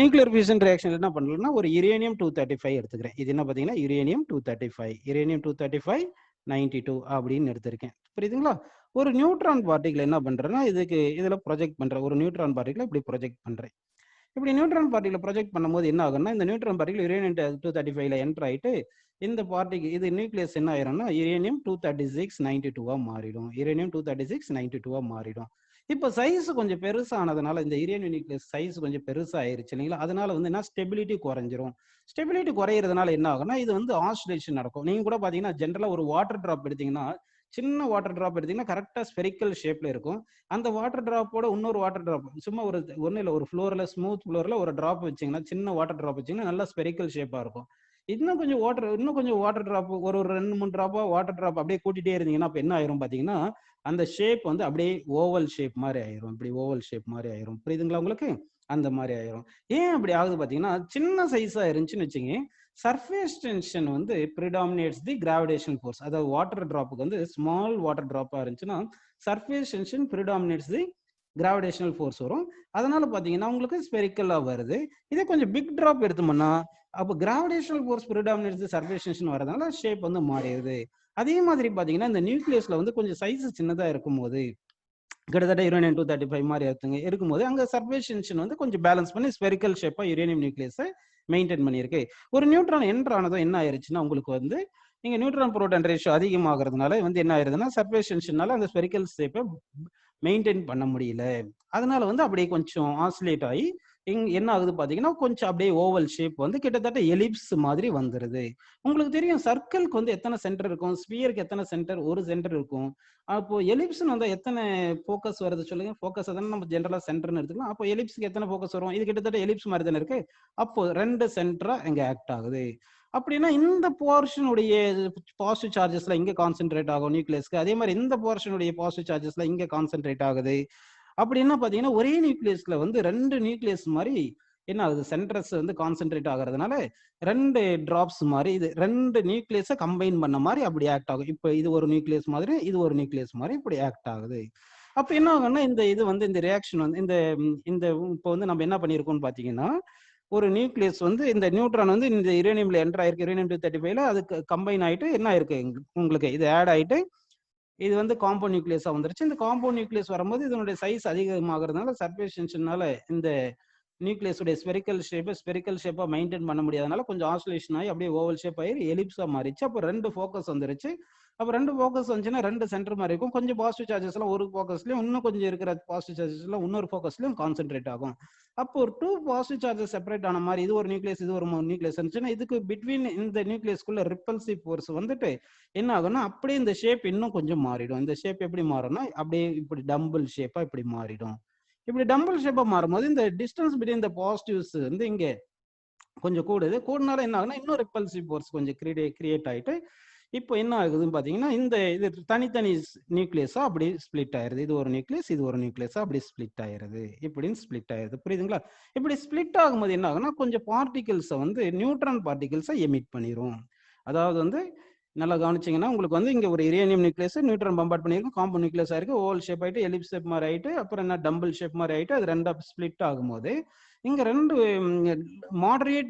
நியூக்ளியர் ஃபிஷன் ரியாக்ஷன் என்ன பண்ணலாம்னா ஒரு யுரேனியம் 235 எடுத்துக்கிறேன். இது என்ன பார்த்தீங்கன்னா யுரேனியம் 235 92 அப்படின்னு எடுத்திருக்கேன். புரியுதுங்களா? ஒரு நியூட்ரான் பார்ட்டிகல் என்ன பண்றேன்னா இதுல ப்ரொஜெக்ட் பண்றேன். ஒரு நியூட்ரான் பார்ட்டிகல் இப்படி ப்ரொஜெக்ட் பண்றேன். இப்படி நியூட்ரான் பார்ட்டிகல் ப்ரொஜெக்ட் பண்ணும்போது என்ன ஆகும்னா இந்த நியூட்ரான் பார்ட்டிகல் யுரேனியம் 235ல என்டர் ஆயிட்டு இந்த பார்ட்டிகல் இது நியூக்ளியஸ் என்ன ஆயிரும்னா யுரேனியம் 23692 மாறிடும். யுரேனியம் 23692 மாறிடும். இப்போ சைஸ் கொஞ்சம் பெருசானதுனால இந்த யுரேனியம் நியூக்ளியஸ் சைஸ் கொஞ்சம் பெருசா ஆயிருச்சு இல்லைங்களா, அதனால வந்து என்ன ஸ்டெபிலிட்டி குறைஞ்சிரும். ஸ்டெபிலிட்டி குறையிறதுனால என்ன ஆகும்னா இது வந்து ஆசிலேஷன் நடக்கும். நீங்க கூட பாத்தீங்கன்னா ஜென்ரலா ஒரு வாட்டர் டிராப் எடுத்தீங்கன்னா, சின்ன வாட்டர் டிராப் எடுத்தீங்கன்னா கரெக்டா ஸ்பெரிக்கல் ஷேப்ல இருக்கும். அந்த வாட்டர் டிராப்போட இன்னொரு வாட்டர் டிராப் சும்மா ஒரு ஒன்றும் இல்லை, ஒரு ஃப்ளோர்ல ஸ்மூத் ஃப்ளோர்ல ஒரு டிராப் வச்சிங்கன்னா, சின்ன வாட்டர் டிராப் வச்சிங்கன்னா நல்லா ஸ்பெரிக்கல் ஷேப்பா இருக்கும். இன்னும் கொஞ்சம் வாட்டர் டிராப் ஒரு 2-3 டிராப்பா வாட்டர் டிராப் அப்படியே கூட்டிகிட்டே இருந்தீங்கன்னா அப்போ என்ன ஆயிரும் பார்த்தீங்கன்னா அந்த ஷேப் வந்து அப்படியே ஓவல் ஷேப் மாதிரி ஆயிரும். இப்படி ஓவல் ஷேப் மாதிரி ஆயிரும். புரியுதுங்களா உங்களுக்கு? அந்த மாதிரி ஆயிரும். ஏன் அப்படி ஆகுது பார்த்தீங்கன்னா, சின்ன சைஸா இருந்துச்சுன்னு வச்சுங்க, சர்ஃபேஸ் டென்ஷன் வந்து ப்ரிடாமினேட்ஸ் தி கிராவிடேஷனல் ஃபோர்ஸ். அதாவது வாட்டர் டிராப்புக்கு வந்து ஸ்மால் வாட்டர் டிராப்பா இருந்துச்சுன்னா surface tension predominates the gravitational force வரும். அதனால பார்த்தீங்கன்னா உங்களுக்கு ஸ்பெரிக்கலா வருது. இதே கொஞ்சம் பிக் டிராப் எடுத்தோம்னா அப்போ gravitational force predominates the surface tension வரதுனால ஷேப் வந்து மாறிடுது. அதே மாதிரி பார்த்தீங்கன்னா இந்த நியூக்ளியஸ்ல வந்து கொஞ்சம் சைஸ் சின்னதா இருக்கும்போது கிட்டத்தட்ட யுரேனியம் 235 மாதிரி இருக்கும்போது அங்க சர்ஃபேஸ் டென்ஷன் வந்து கொஞ்சம் பேலன்ஸ் பண்ணி ஸ்பெரிக்கல் ஷேப்பா யுரேனியம் நியூக்ளியஸை மெயின்டைன் பண்ணியிருக்கு. ஒரு நியூட்ரான் என்டர் ஆனதோ என்ன ஆயிருச்சுன்னா உங்களுக்கு வந்து நீங்க நியூட்ரான் புரோட்டான் ரேஷியோ அதிகமாகிறதுனால வந்து என்ன ஆயிருதுன்னா சர்ஃபேஸ் டென்ஷனால அந்த ஸ்பெரிக்கல் ஷேப்பை மெயின்டைன் பண்ண முடியல. அதனால வந்து அப்படியே கொஞ்சம் ஆசிலேட் ஆகி என்ன ஆகுது பாத்தீங்கன்னா கொஞ்சம் அப்படியே ஓவல் ஷேப் வந்து கிட்டத்தட்ட எலிப்ஸ் மாதிரி வந்துருது. உங்களுக்கு தெரியும் சர்க்கிள்க்கு வந்து எத்தனை சென்டர் இருக்கும், ஸ்பியருக்கு எத்தனை சென்டர், ஒரு சென்டர் இருக்கும். அப்போ எலிப்ஸ்னு வந்தா எத்தனை ஃபோக்கஸ் வருது சொல்லுங்க? ஃபோக்கஸ் தானே நம்ம ஜென்ரலா சென்டர்னு எடுத்துக்கலாம். அப்போ எலிப்ஸ்க்கு எத்தனை ஃபோக்கஸ் வரும்? இது கிட்டத்தட்ட எலிப்ஸ் மாதிரி தானே இருக்கு. அப்போ 2 சென்டரா இங்க ஆக்ட் ஆகுது. அப்படின்னா இந்த போர்ஷனுடைய பாசிட்டிவ் சார்ஜஸ்ல இங்க கான்சென்ட்ரேட் ஆகும் நியூக்ளியஸ்க்கு. அதே மாதிரி இந்த போர்ஷனுடைய பாசிட்டிவ் சார்ஜஸ்ல இங்க கான்சென்ட்ரேட் ஆகுது. அப்படின்னா பாத்தீங்கன்னா ஒரே நியூக்ளியஸ்ல வந்து 2 நியூக்ளியஸ் மாதிரி என்ன ஆகுது, சென்டர்ஸ் வந்து கான்சென்ட்ரேட் ஆகிறதுனால 2 டிராப்ஸ் மாதிரி இது 2 நியூக்ளியஸை கம்பைன் பண்ண மாதிரி அப்படி ஆக்ட் ஆகும். இப்போ இது ஒரு நியூக்ளியஸ் மாதிரி, இது ஒரு நியூக்ளியஸ் மாதிரி இப்படி ஆக்ட் ஆகுது. அப்ப என்ன ஆகும்னா இந்த இது வந்து இந்த ரியாக்ஷன் வந்து இந்த இப்போ வந்து நம்ம என்ன பண்ணியிருக்கோம்னு பாத்தீங்கன்னா ஒரு நியூக்ளியஸ் வந்து இந்த நியூட்ரான் வந்து இந்த யுரேனியம்ல என்டர் ஆயிருக்கு, யுரேனியம் 235ல அதுக்கு கம்பைன் ஆயிட்டு என்ன ஆயிருக்கு உங்களுக்கு இது ஆட் ஆயிட்டு இது வந்து காம்பவுண்ட் நியூக்ளியஸா வந்துருச்சு. இந்த காம்பவுண்ட் நியூக்ளியஸ் வரும்போது இதனுடைய சைஸ் அதிகமாகிறதுனால சர்ஃபேஸ் டென்ஷனால இந்த நியூக்ளியஸுடைய ஸ்பெரிக்கல் ஷேப்பா மெயின்டைன் பண்ண முடியாதனால கொஞ்சம் ஆசிலேஷன் ஆகி அப்படியே ஓவல் ஷேப் ஆகி எலிப்ஸா மாறிச்சு. அப்போ 2 ஃபோக்கஸ் வந்துருச்சு. அப்போ 2 ஃபோக்கஸ் வந்துச்சுன்னா 2 சென்டர் மாதிரி இருக்கும். கொஞ்சம் பாசிட்டிவ் சார்ஜஸ் எல்லாம் ஒரு ஃபோக்கஸ்லயும் இன்னும் கொஞ்சம் இருக்கிற பாசிட்டிவ் சார்ஜஸ் எல்லாம் இன்னொரு ஃபோக்கஸ்லயும் கான்சென்ட்ரேட் ஆகும். அப்போ ஒரு 2 பாசிட்டிவ் சார்ஜஸ் செப்பரேட் ஆன மாதிரி இது ஒரு நியூக்ளியஸ் இது ஒரு நியூக்ளியஸ் இருந்துச்சுன்னா இதுக்கு பிட்வீன் இந்த நியூக்ளியஸ்க்குள்ள ரிப்பல்சிவ் ஃபோர்ஸ் வந்துட்டு என்ன ஆகும்னா அப்படியே இந்த ஷேப் இன்னும் கொஞ்சம் மாறிடும். இந்த ஷேப் எப்படி மாறும்னா அப்படியே இப்படி டம்பிள் ஷேப்பா இப்படி மாறிடும். இப்படி டம்பிள் ஷேப்பா மாறும்போது இந்த டிஸ்டன்ஸ் பிட்வீன் த பாசிட்டிவ்ஸ் வந்து இங்க கொஞ்சம் கூடுனால என்ன ஆகுனா இன்னும் ரிப்பல்சிவ் ஃபோர்ஸ் கொஞ்சம் கிரியேட் ஆயிட்டு இப்போ என்ன ஆகுதுன்னு பாத்தீங்கன்னா இந்த இது தனித்தனி நியூக்ளியஸா அப்படி ஸ்பிளிட் ஆயிருது. இது ஒரு நியூக்ளியஸ் இது ஒரு நியூக்ளியஸா அப்படி ஸ்பிளிட் ஆயிருது. இப்படின்னு ஸ்பிளிட் ஆயிருது. புரியுதுங்களா? இப்படி ஸ்பிளிட் ஆகும்போது என்ன ஆகுனா கொஞ்சம் பார்ட்டிகிள்ஸை வந்து நியூட்ரான் பார்ட்டிகிள்ஸை எமிட் பண்ணிரும். அதாவது வந்து நல்லா கவனிச்சிங்கன்னா உங்களுக்கு வந்து இங்க ஒரு யுரேனியம் நியூக்ளியஸ் நியூட்ரான் பம்பார்ட் பண்ணிருக்கும், காம்பவுண்ட் நியூக்ளியஸ் ஆயிருக்கு, ஓவல் ஷேப் ஆயிட்டு எலிப்ஸ் ஷேப் மாதிரி ஆயிட்டு அப்புறம் என்ன டம்பிள் ஷேப் மாதிரி ஆயிட்டு அது ரெண்டா ஸ்பிளிட் ஆகும்போது இங்க 2 மாடரேட்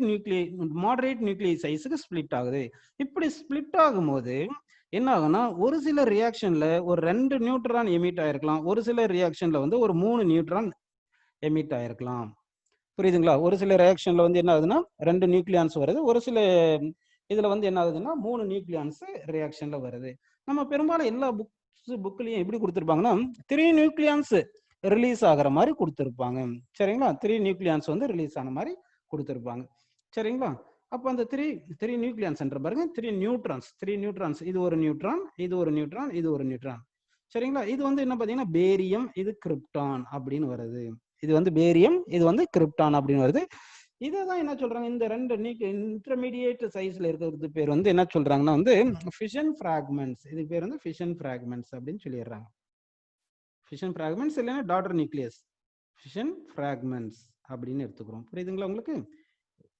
நியூக்ளியை சைஸுக்கு ஸ்பிளிட் ஆகுது. இப்படி ஸ்பிளிட் ஆகும்போது என்ன ஆகும்னா ஒரு சில ரியாக்ஷன்ல ஒரு 2 நியூட்ரான் எமிட் ஆயிருக்கலாம், ஒரு சில ரியாக்ஷன்ல வந்து ஒரு 3 நியூட்ரான் எமிட் ஆயிருக்கலாம். புரியுதுங்களா? ஒரு சில ரியாக்ஷன்ல வந்து என்ன ஆகுதுன்னா 2 நியூக்ளியான்ஸ் வருது, ஒரு சில இதுல வந்து என்ன ஆகுதுன்னா 3 நியூக்ளியான்ஸ் ரியாக்ஷன்ல வருது. நம்ம பெரும்பாலும் எல்லா புக்லயும் எப்படி கொடுத்துருப்பாங்கன்னா 3 நியூக்ளியான்ஸ் ரிலீஸ் ஆகிற மாதிரி கொடுத்துருப்பாங்க. சரிங்களா? 3 நியூக்ளியான்ஸ் வந்து ரிலீஸ் ஆன மாதிரி கொடுத்துருப்பாங்க. சரிங்களா? அப்போ அந்த 3 நியூக்ளியான்ஸ் பாருங்க 3 நியூட்ரான்ஸ் இது ஒரு நியூட்ரான் இது ஒரு நியூட்ரான் இது ஒரு நியூட்ரான். சரிங்களா? இது வந்து என்ன பாத்தீங்கன்னா பேரியம் இது கிரிப்டான் அப்படின்னு வருது. இது வந்து பேரியம் இது வந்து கிரிப்டான் அப்படின்னு வருது. இதுதான் என்ன சொல்றாங்க இந்த 2 இன்டர்மீடியேட் சைஸ்ல இருக்கிறது பேர் வந்து என்ன சொல்றாங்கன்னா வந்து ஃபிஷன் பிராக்மெண்ட்ஸ். இது பேர் வந்து ஃபிஷன் பிராக்மெண்ட்ஸ் அப்படின்னு சொல்லிடுறாங்க. ஃபிஷன் பிராக்மெண்ட்ஸ் இல்லைன்னா டாட்டர் நியூக்ளியஸ் ஃபிஷன் பிராக்மெண்ட்ஸ் அப்படின்னு எடுத்துக்கிறோம். புரியுதுங்களா உங்களுக்கு?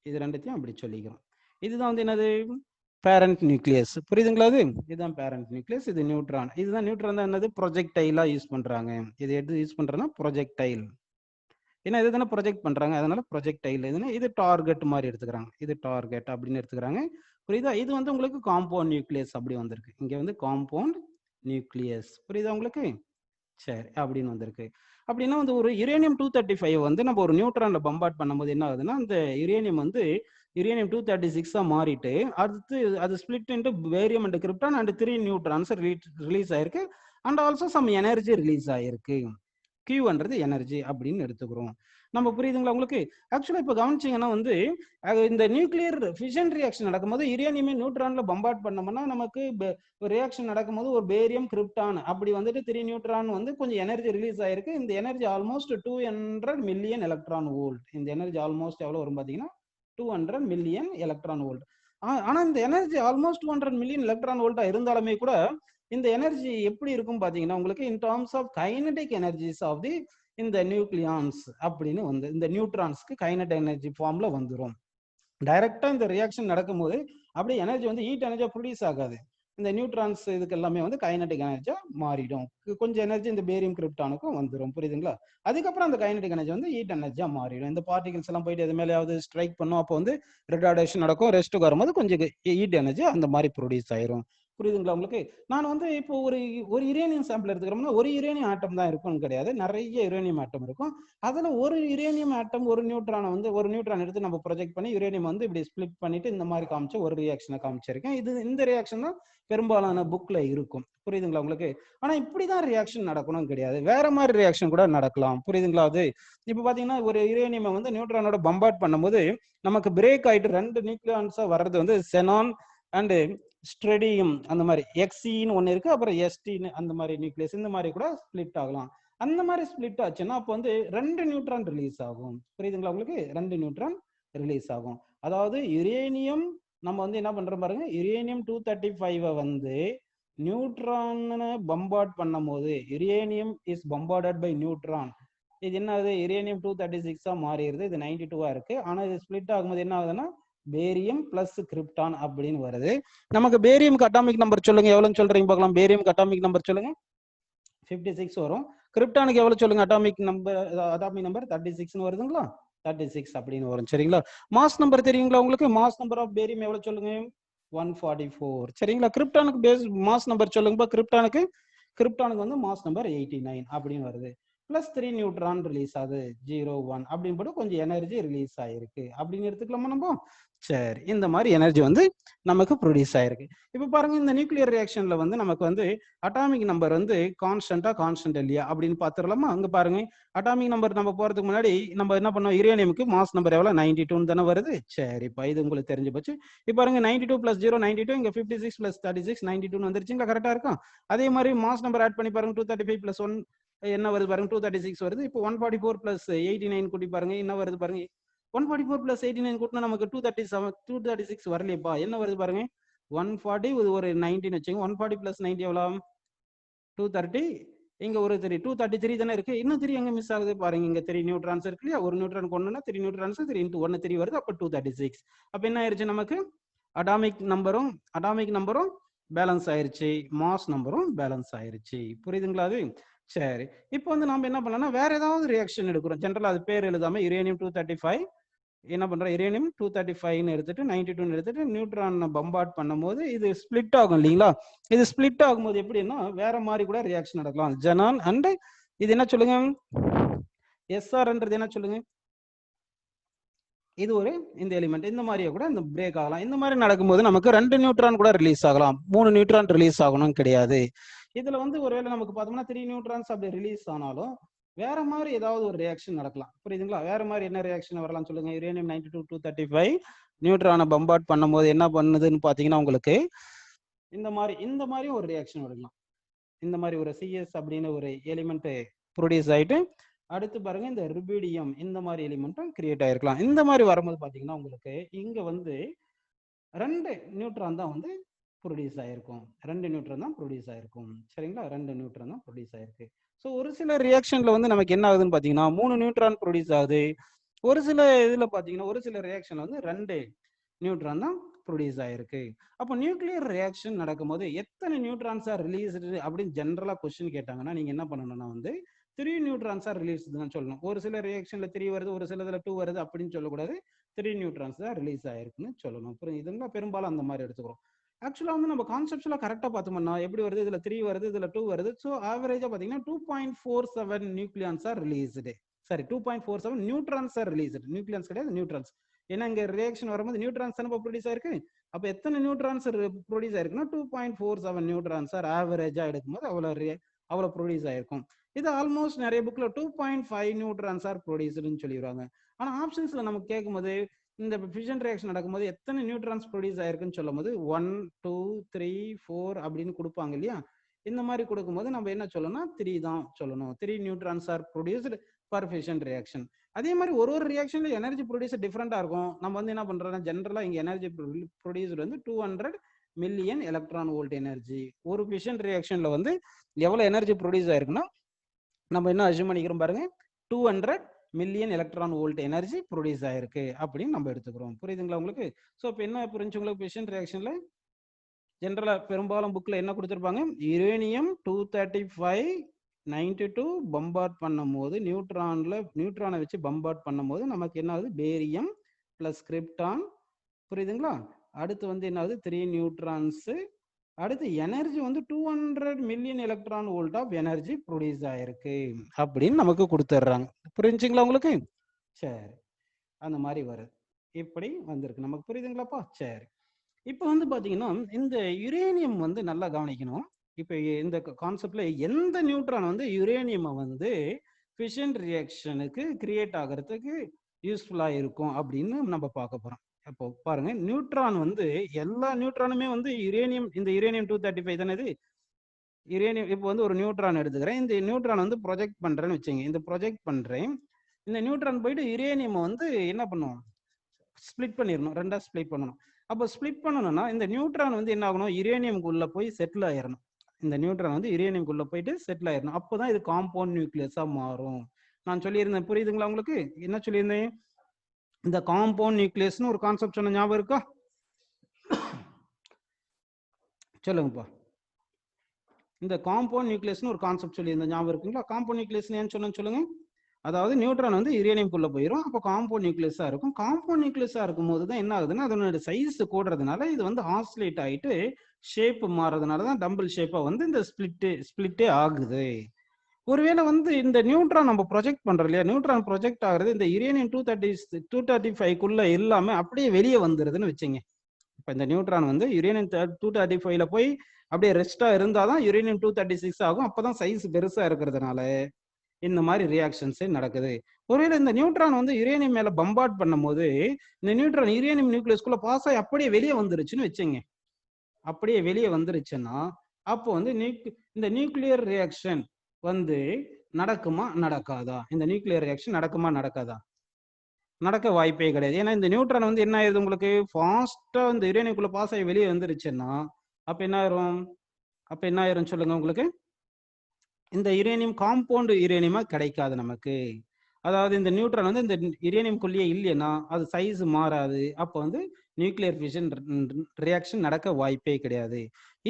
இது ரெண்டுத்தையும் அப்படி சொல்லிக்கிறோம். இதுதான் வந்து என்னது பேரண்ட் நியூக்ளியஸ். புரியுதுங்களா? இதுதான் பேரண்ட் நியூக்ளியஸ். இது நியூட்ரான். இதுதான் நியூட்ரான் தான் என்னது ப்ரொஜெக்டைலா யூஸ் பண்றாங்க. இது எது யூஸ் பண்றேன்னா ப்ரொஜெக்டைல். ஏன்னா இது தானே ப்ரொஜெக்ட் பண்றாங்க, அதனால ப்ரொஜெக்டைல். இது டார்கெட் மாதிரி எடுத்துக்கிறாங்க. இது டார்கெட் அப்படின்னு எடுத்துக்கிறாங்க. புரியுதா? இது வந்து உங்களுக்கு காம்பவுண்ட் நியூக்ளியஸ் அப்படி வந்திருக்கு. இங்க வந்து காம்பவுண்ட் நியூக்ளியஸ். புரியுதா உங்களுக்கு? சரி அப்படின்னு வந்திருக்கு. அப்படின்னா வந்து ஒரு யுரேனியம் 235 வந்து நம்ம ஒரு நியூட்ரான்ல பம்பார்ட் பண்ணும்போது என்ன ஆகுதுன்னா, அந்த யுரேனியம் வந்து யுரேனியம் 236 மாறிட்டு அடுத்து அது split into barium and krypton and 3 neutrons release ஆயிருக்கு. And also some energy release ஆயிருக்கு. கியூன்றது எனர்ஜி அப்படின்னு எடுத்துக்கிறோம். நம்ம புரியுதுங்களா உங்களுக்கு? ஆக்சுவலா இப்ப கவனிச்சீங்கன்னா வந்து இந்த நியூக்ளியர் ஃபிஷன் ரியாக்ஷன் நடக்கும்போது யுரேனியமே நியூட்ரான்ல பம்பார்ட் பண்ணோம்னா நமக்கு ஒரு ரியாக்ஷன் நடக்கும்போது ஒரு பேரியம் கிரிப்டான் அப்படி வந்துட்டு 3 நியூட்ரான் வந்து கொஞ்சம் எனர்ஜி ரிலீஸ் ஆயிருக்கு. இந்த energy almost 200 million electron volt. இந்த எனர்ஜி ஆல்மோஸ்ட் எவ்வளவு வரும் பாத்தீங்கன்னா 200 மில்லியன் எலக்ட்ரான் வோல்ட். ஆனா இந்த எனர்ஜி ஆல்மோஸ்ட் 200 மில்லியன் எலக்ட்ரான் வோல்ட்டா இருந்தாலுமே கூட இந்த எனர்ஜி எப்படி இருக்கும் பாத்தீங்கன்னா உங்களுக்கு in terms of kinetic energies of the இந்த நியூக்ளியான்ஸ் அப்படின்னு வந்து இந்த நியூட்ரான்ஸ்க்கு கைனடிக் எனர்ஜி ஃபார்ம்ல வந்துடும். டைரக்டா இந்த ரியாக்ஷன் நடக்கும்போது அப்படியே எனர்ஜி வந்து ஹீட் எனர்ஜியா ப்ரொடியூஸ் ஆகாது. இந்த நியூட்ரான்ஸ் இதுக்கு எல்லாமே வந்து கைனடிக் எனர்ஜியா மாறிடும். கொஞ்சம் எனர்ஜி இந்த பேரியம் கிரிப்டானுக்கும் வந்துடும். புரியுதுங்களா? அதுக்கப்புறம் அந்த கைனடிக் எனர்ஜி வந்து ஹீட் எனர்ஜியா மாறிடும். இந்த பார்ட்டிகல்ஸ் எல்லாம் போயிட்டு எது மேலேயாவது ஸ்ட்ரைக் பண்ணும், அப்போ வந்து ரிட்டார்டேஷன் நடக்கும். ரெஸ்ட்டுக்கு வரும்போது கொஞ்சம் ஹீட் எனர்ஜி அந்த மாதிரி ப்ரொடியூஸ் ஆயிரும். புரியுதுங்களா உங்களுக்கு? நான் வந்து இப்போ ஒரு யுரேனியம் சாம்பிள் எடுத்துக்கிறோம்னா ஒரு யுரேனியம் ஆட்டம் தான் இருக்கும்னு கிடையாது, நிறைய யுரேனியம் ஆட்டம் இருக்கும். அதுல ஒரு யுரேனியம் ஆட்டம் ஒரு நியூட்ரானை வந்து ஒரு நியூட்ரான் எடுத்து நம்ம ப்ரொஜெக்ட் பண்ணி யுரேனியம் வந்து இப்படி ஸ்பிளிட் பண்ணிட்டு இந்த மாதிரி காமிச்ச ஒரு ரியாக்ஷனை காமிச்சிருக்கேன். இந்த ரியாக்ஷன் தான் பெரும்பாலான புக்ல இருக்கும். புரியுதுங்களா உங்களுக்கு? ஆனா இப்படிதான் ரியாக்ஷன் நடக்கணும் கிடையாது, வேற மாதிரி ரியாக்ஷன் கூட நடக்கலாம். புரியுதுங்களா? அது இப்ப பாத்தீங்கன்னா ஒரு யுரேனியம் வந்து நியூட்ரானோட பம்பார்ட் பண்ணும்போது நமக்கு பிரேக் ஆயிட்டு 2 நியூக்ளியான்ஸா வர்றது வந்து செனான் அண்ட் ஸ்ட்ரெடியம் அந்த மாதிரி எக்ஸின்னு ஒன்று இருக்கு, அப்புறம் எஸ்டின்னு அந்த மாதிரி நியூக்ளியஸ் இந்த மாதிரி கூட ஸ்பிளிட் ஆகலாம். அந்த மாதிரி ஸ்பிளிட் ஆச்சுன்னா அப்போ வந்து 2 நியூட்ரான் ரிலீஸ் ஆகும். புரியுதுங்களா உங்களுக்கு? 2 நியூட்ரான் ரிலீஸ் ஆகும். அதாவது யுரேனியம் நம்ம வந்து என்ன பண்றோம் பாருங்க, யுரேனியம் 235 வந்து நியூட்ரான் பம்பார்ட் பண்ணும் போது uranium is bombarded by neutron. இது என்ன ஆகுது? யுரேனியம் 236 மாறிடுது. இது 92 இருக்கு. ஆனா இது ஸ்பிளிட் ஆகும்போது என்ன ஆகுதுன்னா பேரியம் பிளஸ் கிரிப்டான் அப்படின்னு வருது. நமக்கு பேரியம் அட்டாமிக் நம்பர் சொல்லுங்க, எவ்வளவுன்னு சொல்றீங்க பார்க்கலாம். பேரியம் அட்டாமிக் நம்பர் சொல்லுங்க. 56 வரும். கிரிப்டானுக்கு எவ்வளவு சொல்லுங்க? அட்டாமிக் நம்பர் 36 வருதுங்களா? 36 அப்படின்னு வரும். சரிங்களா? மாஸ் நம்பர் தெரியுங்களா உங்களுக்கு? மாஸ் நம்பர் ஆஃப் பேரியம் எவ்வளவு சொல்லுங்க? 144. சரிங்களா? கிரிப்டானுக்கு பேஸ் மாஸ் நம்பர் சொல்லுங்க. கிரிப்டானுக்கு வந்து மாஸ் நம்பர் 89 அப்படின்னு வருது. பிளஸ் 3 நியூட்ரான் ரிலீஸ் ஆகுது 01 அப்படின்னு போட்டு கொஞ்சம் எனர்ஜி ரிலீஸ் ஆயிருக்கு அப்படின்னு எடுத்துக்கலாமா நம்ம? சரி, இந்த மாதிரி எனர்ஜி வந்து நமக்கு ப்ரொடியூஸ் ஆயிருக்கு. இப்ப பாருங்க, இந்த நியூக்ளியர் ரியாக்ஷன்ல வந்து நமக்கு வந்து அட்டாமிக் நம்பர் வந்து கான்ஸ்டன்ட் இல்லையா அப்படின்னு பாத்துடலாமா? அங்க பாருங்க, அட்டாமிக் நம்பர் நம்ம போறதுக்கு முன்னாடி நம்ம என்ன பண்ணோம், யுரேனியமுக்கு மாஸ் நம்பர் எவ்வளவு? 92 தானே வருது. சரிப்பா, இது உங்களுக்கு தெரிஞ்சு போச்சு. இப்ப பாருங்க, 92 பிளஸ் 0 92, இங்க 56 பிளஸ் 36 92 வந்துருச்சுங்களா? கரெக்டா இருக்கும். அதே மாதிரி மாஸ் நம்பர் ஆட் பண்ணி பாருங்க, 235 பிளஸ் 1 என்ன வருது பாருங்க? 236 வருது. இப்போ 144 பிளஸ் 89 கூட்டி பாருங்க, என்ன வருது பாருங்க? 144 பிளஸ் 89 கூட்டினா நமக்கு 236 வரலையப்பா. என்ன வருது பாருங்க? 140 ஒரு 19 வச்சுங்க. 140 பிளஸ் 90 எவ்வளவு? 230. இங்க ஒரு 3 233 தானே இருக்கு. இன்னும் 3 எங்க மிஸ் ஆகுது பாருங்க. இங்க 3 நியூட்ரான்ஸ் இருக்கு இல்லையா? ஒரு நியூட்ரான் கொண்டுனா 3 நியூட்ரான்ஸ் 3 இன்டு 1 3 வருது. அப்ப 236. அப்ப என்ன ஆயிருச்சு நமக்கு? அட்டாமிக் நம்பரும் பேலன்ஸ் ஆயிருச்சு, மாஸ் நம்பரும் பேலன்ஸ் ஆயிருச்சு. புரியுதுங்களா அது? சரி, இப்போ வந்து நாம என்ன பண்ணலாம், வேற ஏதாவது ரியாக்ஷன் எடுக்கிறோம். ஜென்ரலா அது பேர் எழுதாம யுரேனியம் 235 என்ன பண்றோம், யுரேனியம் 235 எடுத்துட்டு 92 எடுத்துட்டு நியூட்ரான் பம்பார்ட் பண்ணும்போது இது ஸ்பிளிட் ஆகும் இல்லைங்களா? இது ஸ்பிளிட் ஆகும்போது எப்படின்னா வேற மாதிரி கூட ரியாக்ஷன் நடக்கலாம். ஜெனான் அண்ட் இது என்ன சொல்லுங்க, எஸ்ஆர்ன்றது என்ன சொல்லுங்க, இது ஒரு இந்த எலிமெண்ட் இந்த மாதிரியே கூட இந்த பிரேக் ஆகலாம். இந்த மாதிரி நடக்கும்போது நமக்கு 2 நியூட்ரான் கூட ரிலீஸ் ஆகலாம், 3 நியூட்ரான் ரிலீஸ் ஆகணும் கிடையாது. இதுல வந்து ஒருவேளை நமக்கு பார்த்தோம்னா 3 நியூட்ரான்ஸ் அப்படி ரிலீஸ் ஆனாலும் வேற மாதிரி ஏதாவது ஒரு ரியாக்ஷன் நடக்கலாம். புரியுதுங்களா? வேற மாதிரி என்ன ரியாக்ஷன் வரலாம் சொல்லுங்க. யுரேனியம் 92 235 நியூட்ரானை பம்பார்ட் பண்ணும்போது என்ன பண்ணுதுன்னு பாத்தீங்கன்னா உங்களுக்கு இந்த மாதிரி ஒரு ரியாக்ஷன் எடுக்கலாம். இந்த மாதிரி ஒரு சிஎஸ் அப்படின்னு ஒரு எலிமெண்ட் ப்ரொடியூஸ் ஆயிட்டு அடுத்து பாருங்க இந்த ருபீடியம் இந்த மாதிரி எலிமெண்ட்டும் கிரியேட் ஆயிருக்கலாம். இந்த மாதிரி வரும்போது பாத்தீங்கன்னா உங்களுக்கு இங்க வந்து 2 நியூட்ரான் தான் வந்து ப்ரொடியூஸ் ஆயிருக்கும். 2 நியூட்ரான் தான் ப்ரொடியூஸ் ஆயிருக்கும். சரிங்களா? 2 நியூட்ரான் தான் ப்ரொடியூஸ் ஆயிருக்கு. ஸோ ஒரு சில ரியாக்ஷன்ல வந்து நமக்கு என்ன ஆகுதுன்னு பாத்தீங்கன்னா 3 நியூட்ரான் ப்ரொடியூஸ் ஆகுது. ஒரு சில இதுல பாத்தீங்கன்னா ஒரு சில ரியாக்ஷன்ல வந்து 2 நியூட்ரான் தான் ப்ரொடியூஸ் ஆயிருக்கு. அப்போ நியூக்ளியர் ரியாக்ஷன் நடக்கும்போது எத்தனை நியூட்ரான்ஸ் ஆர் ரிலீஸ்டு அப்படின்னு ஜென்ரலா கொஸ்டின் கேட்டாங்கன்னா நீங்க என்ன பண்ணணும்னா வந்து 3 நியூட்ரான்ஸ் ஆர் ரிலீஸ்டுன்னு சொல்லணும். ஒரு சில ரியாக்ஷன்ல 3 வருது, ஒரு சிலதுல 2 வருது அப்படின்னு சொல்லக்கூடாது. 3 நியூட்ரான்ஸ் தான் ரிலீஸ் ஆயிருக்குன்னு சொல்லணும். புரியுதுங்களா? பெரும்பாலும் அந்த மாதிரி எடுத்துக்கிறோம். ஆக்சுவலா வந்து நம்ம கான்செப்ட்ல கரெக்டா பார்த்தோம்னா எப்படி வருது, இதுல 3 வருது, இதுல 2 வருது. ஸோ ஆவரேஜா பாத்தீங்கன்னா 2.47 நியூக்ளியான்ஸ் ஆர் ரிலீஸ்டு. சரி, 2.47 நியூட்ரான்ஸ் ஆர் ரிலீஸ்டு. நியூக்ளியான்ஸ் கிடையாது, நியூட்ரான்ஸ். ஏன்னா இங்க ரியாக்ஷன் வரும்போது நியூட்ரான்ஸ் தானே ப்ரொடியூஸ் ஆயிருக்கு. அப்ப எத்தனை நியூட்ரான்ஸ் ப்ரொடியூஸ் ஆயிருக்குன்னா 2.47 நியூட்ரான்ஸ் ஆர் ஆவரேஜா எடுக்கும்போது அவ்வளவு ப்ரொடியூஸ் ஆயிருக்கும். இது ஆல்மோஸ்ட் நிறைய புக்ல 2.5 நியூட்ரான்ஸ் ஆர் ப்ரொடியூஸ்டுன்னு சொல்லிடுவாங்க. ஆனா ஆப்ஷன்ஸ்ல நமக்கு கேட்கும்போது இந்த ஃபிஷன் ரியாக்ஷன் நடக்கும்போது எத்தனை நியூட்ரான்ஸ் ப்ரொடியூஸ் ஆயிருக்குன்னு சொல்லும் போது 1, 2, 3, 4 அப்படின்னு கொடுப்பாங்க இல்லையா. இந்த மாதிரி கொடுக்கும்போது நம்ம என்ன சொல்லணும்னா 3 தான் சொல்லணும். 3 neutrons R produced per fission reaction. அதே மாதிரி ஒரு ரியாக்ஷன்ல எனர்ஜி ப்ரொடியூஸ் டிஃப்ரெண்டா இருக்கும். நம்ம வந்து என்ன பண்றோம்னா ஜென்ரலா இங்க எனர்ஜி ப்ரொடியூஸ்டு வந்து 200 மில்லியன் எலக்ட்ரான் வோல்ட் எனர்ஜி. ஒரு ஃபிஷன் ரியாக்ஷன்ல வந்து எவ்வளவு எனர்ஜி ப்ரொடியூஸ் ஆயிருக்குன்னா நம்ம என்ன அஸ்யூம் பண்ணிக்கிறோம் பாருங்க, 200 million electron volt energy produce ஆயிருக்கு அப்படின்னு நம்ம எடுத்துக்கிறோம். புரியுதுங்களா உங்களுக்கு? ஸோ இப்போ என்ன புரிஞ்சு உங்களுக்கு ஃபிஷன் ரியாக்ஷன்ல ஜென்ரலா பெரும்பாலும் புக்ல என்ன கொடுத்துருப்பாங்க, யுரேனியம் 235-92 பம்பார்ட் பண்ணும் போது நியூட்ரானை வச்சு பம்பார்ட் பண்ணும் போது நமக்கு என்ன ஆகுது, பேரியம் பிளஸ் கிரிப்டான். புரியுதுங்களா? அடுத்து வந்து என்ன ஆகுது, 3 நியூட்ரான்ஸ். அடுத்து எனர்ஜி வந்து 200 million electron volt of energy produce ஆயிருக்கு அப்படின்னு நமக்கு கொடுத்துட்றாங்க. புரிஞ்சுங்களா உங்களுக்கு? சரி, அந்த மாதிரி வருது. இப்படி வந்திருக்கு நமக்கு. புரியுதுங்களாப்பா? சரி, இப்போ வந்து பாத்தீங்கன்னா இந்த யுரேனியம் வந்து நல்லா கவனிக்கணும். இப்போ இந்த கான்செப்ட்ல எந்த நியூட்ரான் வந்து யுரேனியம் வந்து ஃபிஷன் ரியாக்ஷனுக்கு கிரியேட் ஆகிறதுக்கு யூஸ்ஃபுல்லா இருக்கும் அப்படின்னு நம்ம பார்க்க போறோம். அப்போ பாருங்க, நியூட்ரான் வந்து எல்லா நியூட்ரானுமே வந்து யுரேனியம், இந்த யுரேனியம் 235 தானே இது யுரேனியம். இப்போ வந்து ஒரு நியூட்ரான் எடுத்துக்கிறேன், இந்த நியூட்ரான் வந்து ப்ரொஜெக்ட் பண்றேன்னு வச்சுங்க. இந்த ப்ரொஜெக்ட் பண்றேன், இந்த நியூட்ரான் போயிட்டு யுரேனியம் வந்து என்ன பண்ணும், ஸ்பிளிட் பண்ணிடணும், ரெண்டா ஸ்பிளிட் பண்ணணும். அப்போ ஸ்பிளிட் பண்ணணும்னா இந்த நியூட்ரான் வந்து என்ன ஆகணும், யுரேனியம்குள்ள போய் செட்டில் ஆயிடணும். இந்த நியூட்ரான் வந்து யுரேனியம்குள்ள போயிட்டு செட்டில் ஆயிடணும். அப்போதான் இது காம்பவுண்ட் நியூக்ளியஸா மாறும். நான் சொல்லியிருந்தேன், புரியுதுங்களா உங்களுக்கு? என்ன சொல்லியிருந்தேன், இந்த காம்பவுண்ட் நியூக்ளியஸ்னு ஒரு கான்செப்ட் சொன்ன ஞாபகம் இருக்கா? சொல்லுங்கப்பா. இந்த காம்பவுண்ட் நியூக்ளியஸ்னு ஒரு கான்செப்ட் சொல்லியிருந்த ஞாபகம் இருக்குங்களா? காம்பவுண்ட் நியூக்ளியஸ் ஏன்னு சொன்னு சொல்லுங்க. அதாவது நியூட்ரான் வந்து யுரேனியம்குள்ள போயிடும், அப்போ காம்பவுண்ட் நியூக்ளியஸா இருக்கும். காம்பவுண்ட் நியூக்ளியஸா இருக்கும் போது தான் என்ன ஆகுதுன்னா அதனோட சைஸ் கூடுறதுனால இது வந்து ஆசிலேட் ஆயிட்டு ஷேப் மாறதுனால தான் டம்பிள் ஷேப்பா வந்து இந்த ஸ்பிளிட்டே ஆகுது. ஒருவேளை வந்து இந்த நியூட்ரான் நம்ம ப்ரொஜெக்ட் பண்றோம் இல்லையா, நியூட்ரான் ப்ரொஜெக்ட் ஆகுறது இந்த யுரேனியம் 235 இல்லாம அப்படியே வெளியே வந்துருதுன்னு வச்சுங்க. இப்போ இந்த நியூட்ரான் வந்து யுரேனியம் 235 போய் அப்படியே ரெஸ்டா இருந்தாதான் யுரேனியம் 236 ஆகும். அப்பதான் சைஸ் பெருசா இருக்கிறதுனால இந்த மாதிரி ரியாக்ஷன்ஸே நடக்குது. ஒருவேளை இந்த நியூட்ரான் வந்து யுரேனியம் மேல பம்பார்ட் பண்ணும் போது இந்த நியூட்ரான் யுரேனியம் நியூக்ளியஸ்குள்ள பாஸ் ஆகி அப்படியே வெளியே வந்துருச்சுன்னு வச்சுங்க. அப்படியே வெளியே வந்துருச்சுன்னா அப்போ வந்து இந்த நியூக்ளியர் ரியாக்ஷன் வந்து நடக்குமா நடக்காதா? இந்த நியூக்ளியர் ரியாக்ஷன் நடக்குமா நடக்காதா? நடக்க வாய்ப்பே கிடையாது. ஏன்னா இந்த நியூட்ரான் வந்து என்ன ஆயிருது, உங்களுக்கு ஃபாஸ்டா இந்த யுரேனியம்குள்ள பாஸ் ஆகி வெளியே வந்துருச்சுன்னா அப்ப என்ன ஆயிரும் சொல்லுங்க உங்களுக்கு, இந்த யுரேனியம் காம்பவுண்ட் யுரேனியமா கிடைக்காது நமக்கு. அதாவது இந்த நியூட்ரான் வந்து இந்த யுரேனியம்குள்ளேயே இல்லைன்னா அது சைஸ் மாறாது. அப்போ வந்து நியூக்ளியர் ஃபிஷன் ரியாக்ஷன் நடக்க வாய்ப்பே கிடையாது.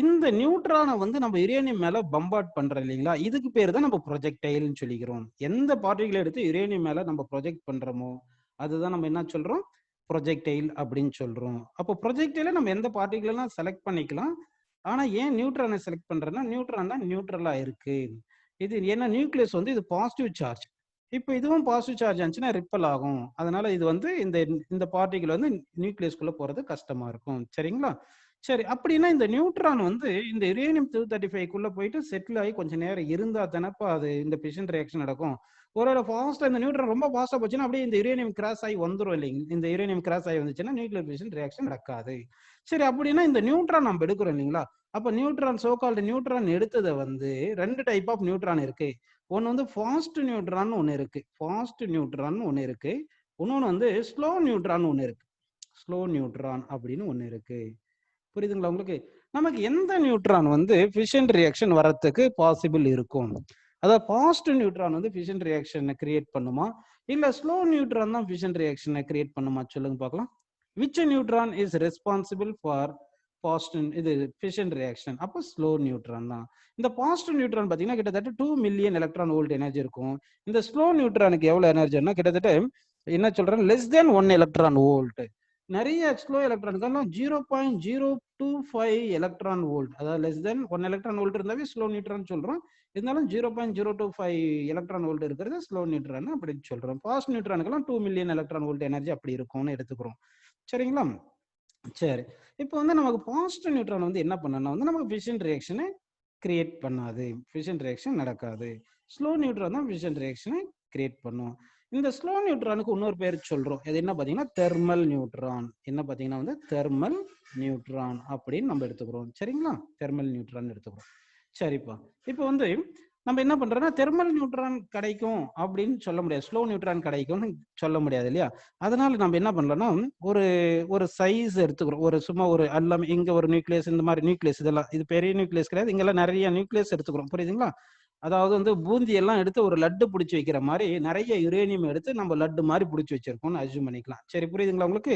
இந்த நியூட்ரானை வந்து நம்ம யுரேனியம் மேல பம்பார்ட் பண்றோம் இல்லைங்களா, இதுக்கு பேர் தான் நம்ம ப்ரொஜெக்டைல்னு சொல்லிக்கிறோம். எந்த பார்ட்டிகளை எடுத்து யுரேனியம் மேல நம்ம ப்ரொஜெக்ட் பண்றோமோ அதுதான் நம்ம என்ன சொல்றோம், ப்ரொஜெக்டைல் அப்படின்னு சொல்றோம். அப்போ ப்ரொஜெக்டைல நம்ம எந்த பார்ட்டிகளெல்லாம் செலக்ட் பண்ணிக்கலாம். ஆனா ஏன் நியூட்ரானை செலக்ட் பண்றேன்னா நியூட்ரான் தான் நியூட்ரலா இருக்கு. இது ஏன்னா நியூக்ளியஸ் வந்து இது பாசிட்டிவ் சார்ஜ். இப்போ இதுவும் பாசிட்டிவ் சார்ஜ் ஆச்சுன்னா ரிப்பல் ஆகும். அதனால இது வந்து இந்த பார்ட்டிகள் வந்து நியூக்ளியஸ்குள்ள போறது கஷ்டமா இருக்கும். சரிங்களா? சரி, அப்படின்னா இந்த நியூட்ரான் வந்து இந்த யுரேனியம் 235 போயிட்டு செட்டில் ஆகி கொஞ்சம் நேரம் இருந்தா தானப்பா அது இந்த ஃபிஷன் ரியாக்ஷன் நடக்கும். ஒருவேளை ஃபாஸ்டா இந்த நியூட்ரான் ரொம்ப ஃபாஸ்டா போச்சுன்னா அப்படியே இந்த யுரேனியம் கிராஸ் ஆகி வந்துடும் இல்லைங்க. இந்த யுரேனியம் கிராஸ் ஆகி வந்துச்சுன்னா நியூக்ளியர் ஃபிஷன் ரியாக்ஷன் நடக்காது. சரி, அப்படின்னா இந்த நியூட்ரான் நம்ம எடுக்கிறோம் இல்லைங்களா, அப்ப நியூட்ரான் சோகால்டு நியூட்ரான் எடுத்ததை வந்து 2 டைப் ஆஃப் நியூட்ரான் இருக்கு. ஒன்னு வந்து ஃபாஸ்ட் நியூட்ரான் ஒன்னு இருக்கு, ஃபாஸ்ட் நியூட்ரான் ஒன்னு இருக்கு. இன்னொன்னு வந்து ஸ்லோ நியூட்ரான் ஒன்னு இருக்கு, ஸ்லோ நியூட்ரான் அப்படின்னு ஒன்னு இருக்கு. புரியுதுங்களா உங்களுக்கு? நமக்கு எந்த நியூட்ரான் வந்து ஃபிஷன் ரியாக்ஷன் வரதுக்கு பாசிபிள் இருக்கும்? அதாவது ஃபாஸ்ட் நியூட்ரான் வந்து ஃபிஷன் ரியாக்ஷனை கிரியேட் பண்ணுமா, இல்ல ஸ்லோ நியூட்ரான் தான் ஃபிஷன் ரியாக்ஷனை கிரியேட் பண்ணுமா? சொல்லுங்க பார்க்கலாம். which neutron is responsible for fast இது ஃபிஷன் ரியாக்ஷன்? அப்போ ஸ்லோ நியூட்ரான் தான். இந்த ஃபாஸ்ட் நியூட்ரான் பார்த்தீங்கன்னா கிட்டத்தட்ட 2 மில்லியன் எலக்ட்ரான் வோல்ட் எனர்ஜி இருக்கும். இந்த ஸ்லோ நியூட்ரானுக்கு எவ்வளவு எனர்ஜின்னா கிட்டத்தட்ட என்ன சொல்றேன், லெஸ் தேன் 1 எலக்ட்ரான் வோல்ட். நிறைய ஸ்லோ எலக்ட்ரானுக்கெல்லாம் 0.025 எலக்ட்ரான் வோல்ட், அதாவது லெஸ் தென் 1 எலக்ட்ரான் வோல்ட் இருந்தாவே ஸ்லோ நியூட்ரான் சொல்றோம். இருந்தாலும் 0.025 எலக்ட்ரான் வோல்ட் இருக்கிறது ஸ்லோ நியூட்ரான் அப்படின்னு சொல்றோம். ஃபாஸ்ட் நியூட்ரானுக்கெல்லாம் 2 மில்லியன் எலக்ட்ரான் வோல்ட் எனர்ஜி அப்படி இருக்கும்னு எடுத்துக்கிறோம். சரிங்களா? சரி, இப்போ வந்து நமக்கு பாசிட்டிவ் நியூட்ரான் வந்து என்ன பண்ணணும்னா வந்து நமக்கு ஃபிஷன் ரியாக்ஷனை கிரியேட் பண்ணாது, ஃபிஷன் ரியாக்ஷன் நடக்காது. ஸ்லோ நியூட்ரான் தான் ஃபிஷன் ரியாக்ஷனை கிரியேட் பண்ணும். இந்த ஸ்லோ நியூட்ரானுக்கு இன்னொரு பேர் சொல்றோம். அது என்ன பார்த்தீங்கன்னா தெர்மல் நியூட்ரான். என்ன பார்த்தீங்கன்னா வந்து தெர்மல் நியூட்ரான் அப்படின்னு நம்ம எடுத்துக்கிறோம். சரிங்களா? தெர்மல் நியூட்ரான் எடுத்துக்கிறோம். சரிப்பா, இப்போ வந்து நம்ம என்ன பண்றோம்னா தெர்மல் நியூட்ரான் கிடைக்கும் அப்படின்னு சொல்ல முடியாது, ஸ்லோ நியூட்ரான் கிடைக்கும்னு சொல்ல முடியாது இல்லையா? அதனால நம்ம என்ன பண்ணலாம்னா ஒரு ஒரு சைஸ் எடுத்துக்கிறோம். ஒரு சும்மா ஒரு எல்லாம் இங்க ஒரு நியூக்ளியஸ், இந்த மாதிரி நியூக்ளியஸ், இதெல்லாம் இது பெரிய நியூக்ளியஸ் கிடையாது, இங்கெல்லாம் நிறைய நியூக்ளியஸ் எடுத்துக்கிறோம். புரியுதுங்களா? அதாவது வந்து பூந்தி எல்லாம் எடுத்து ஒரு லட்டு பிடிச்சி வைக்கிற மாதிரி நிறைய யுரேனியம் எடுத்து நம்ம லட்டு மாதிரி பிடிச்சி வச்சிருக்கோம்னு அஸ்யூம் பண்ணிக்கலாம். சரி, புரியுதுங்களா உங்களுக்கு?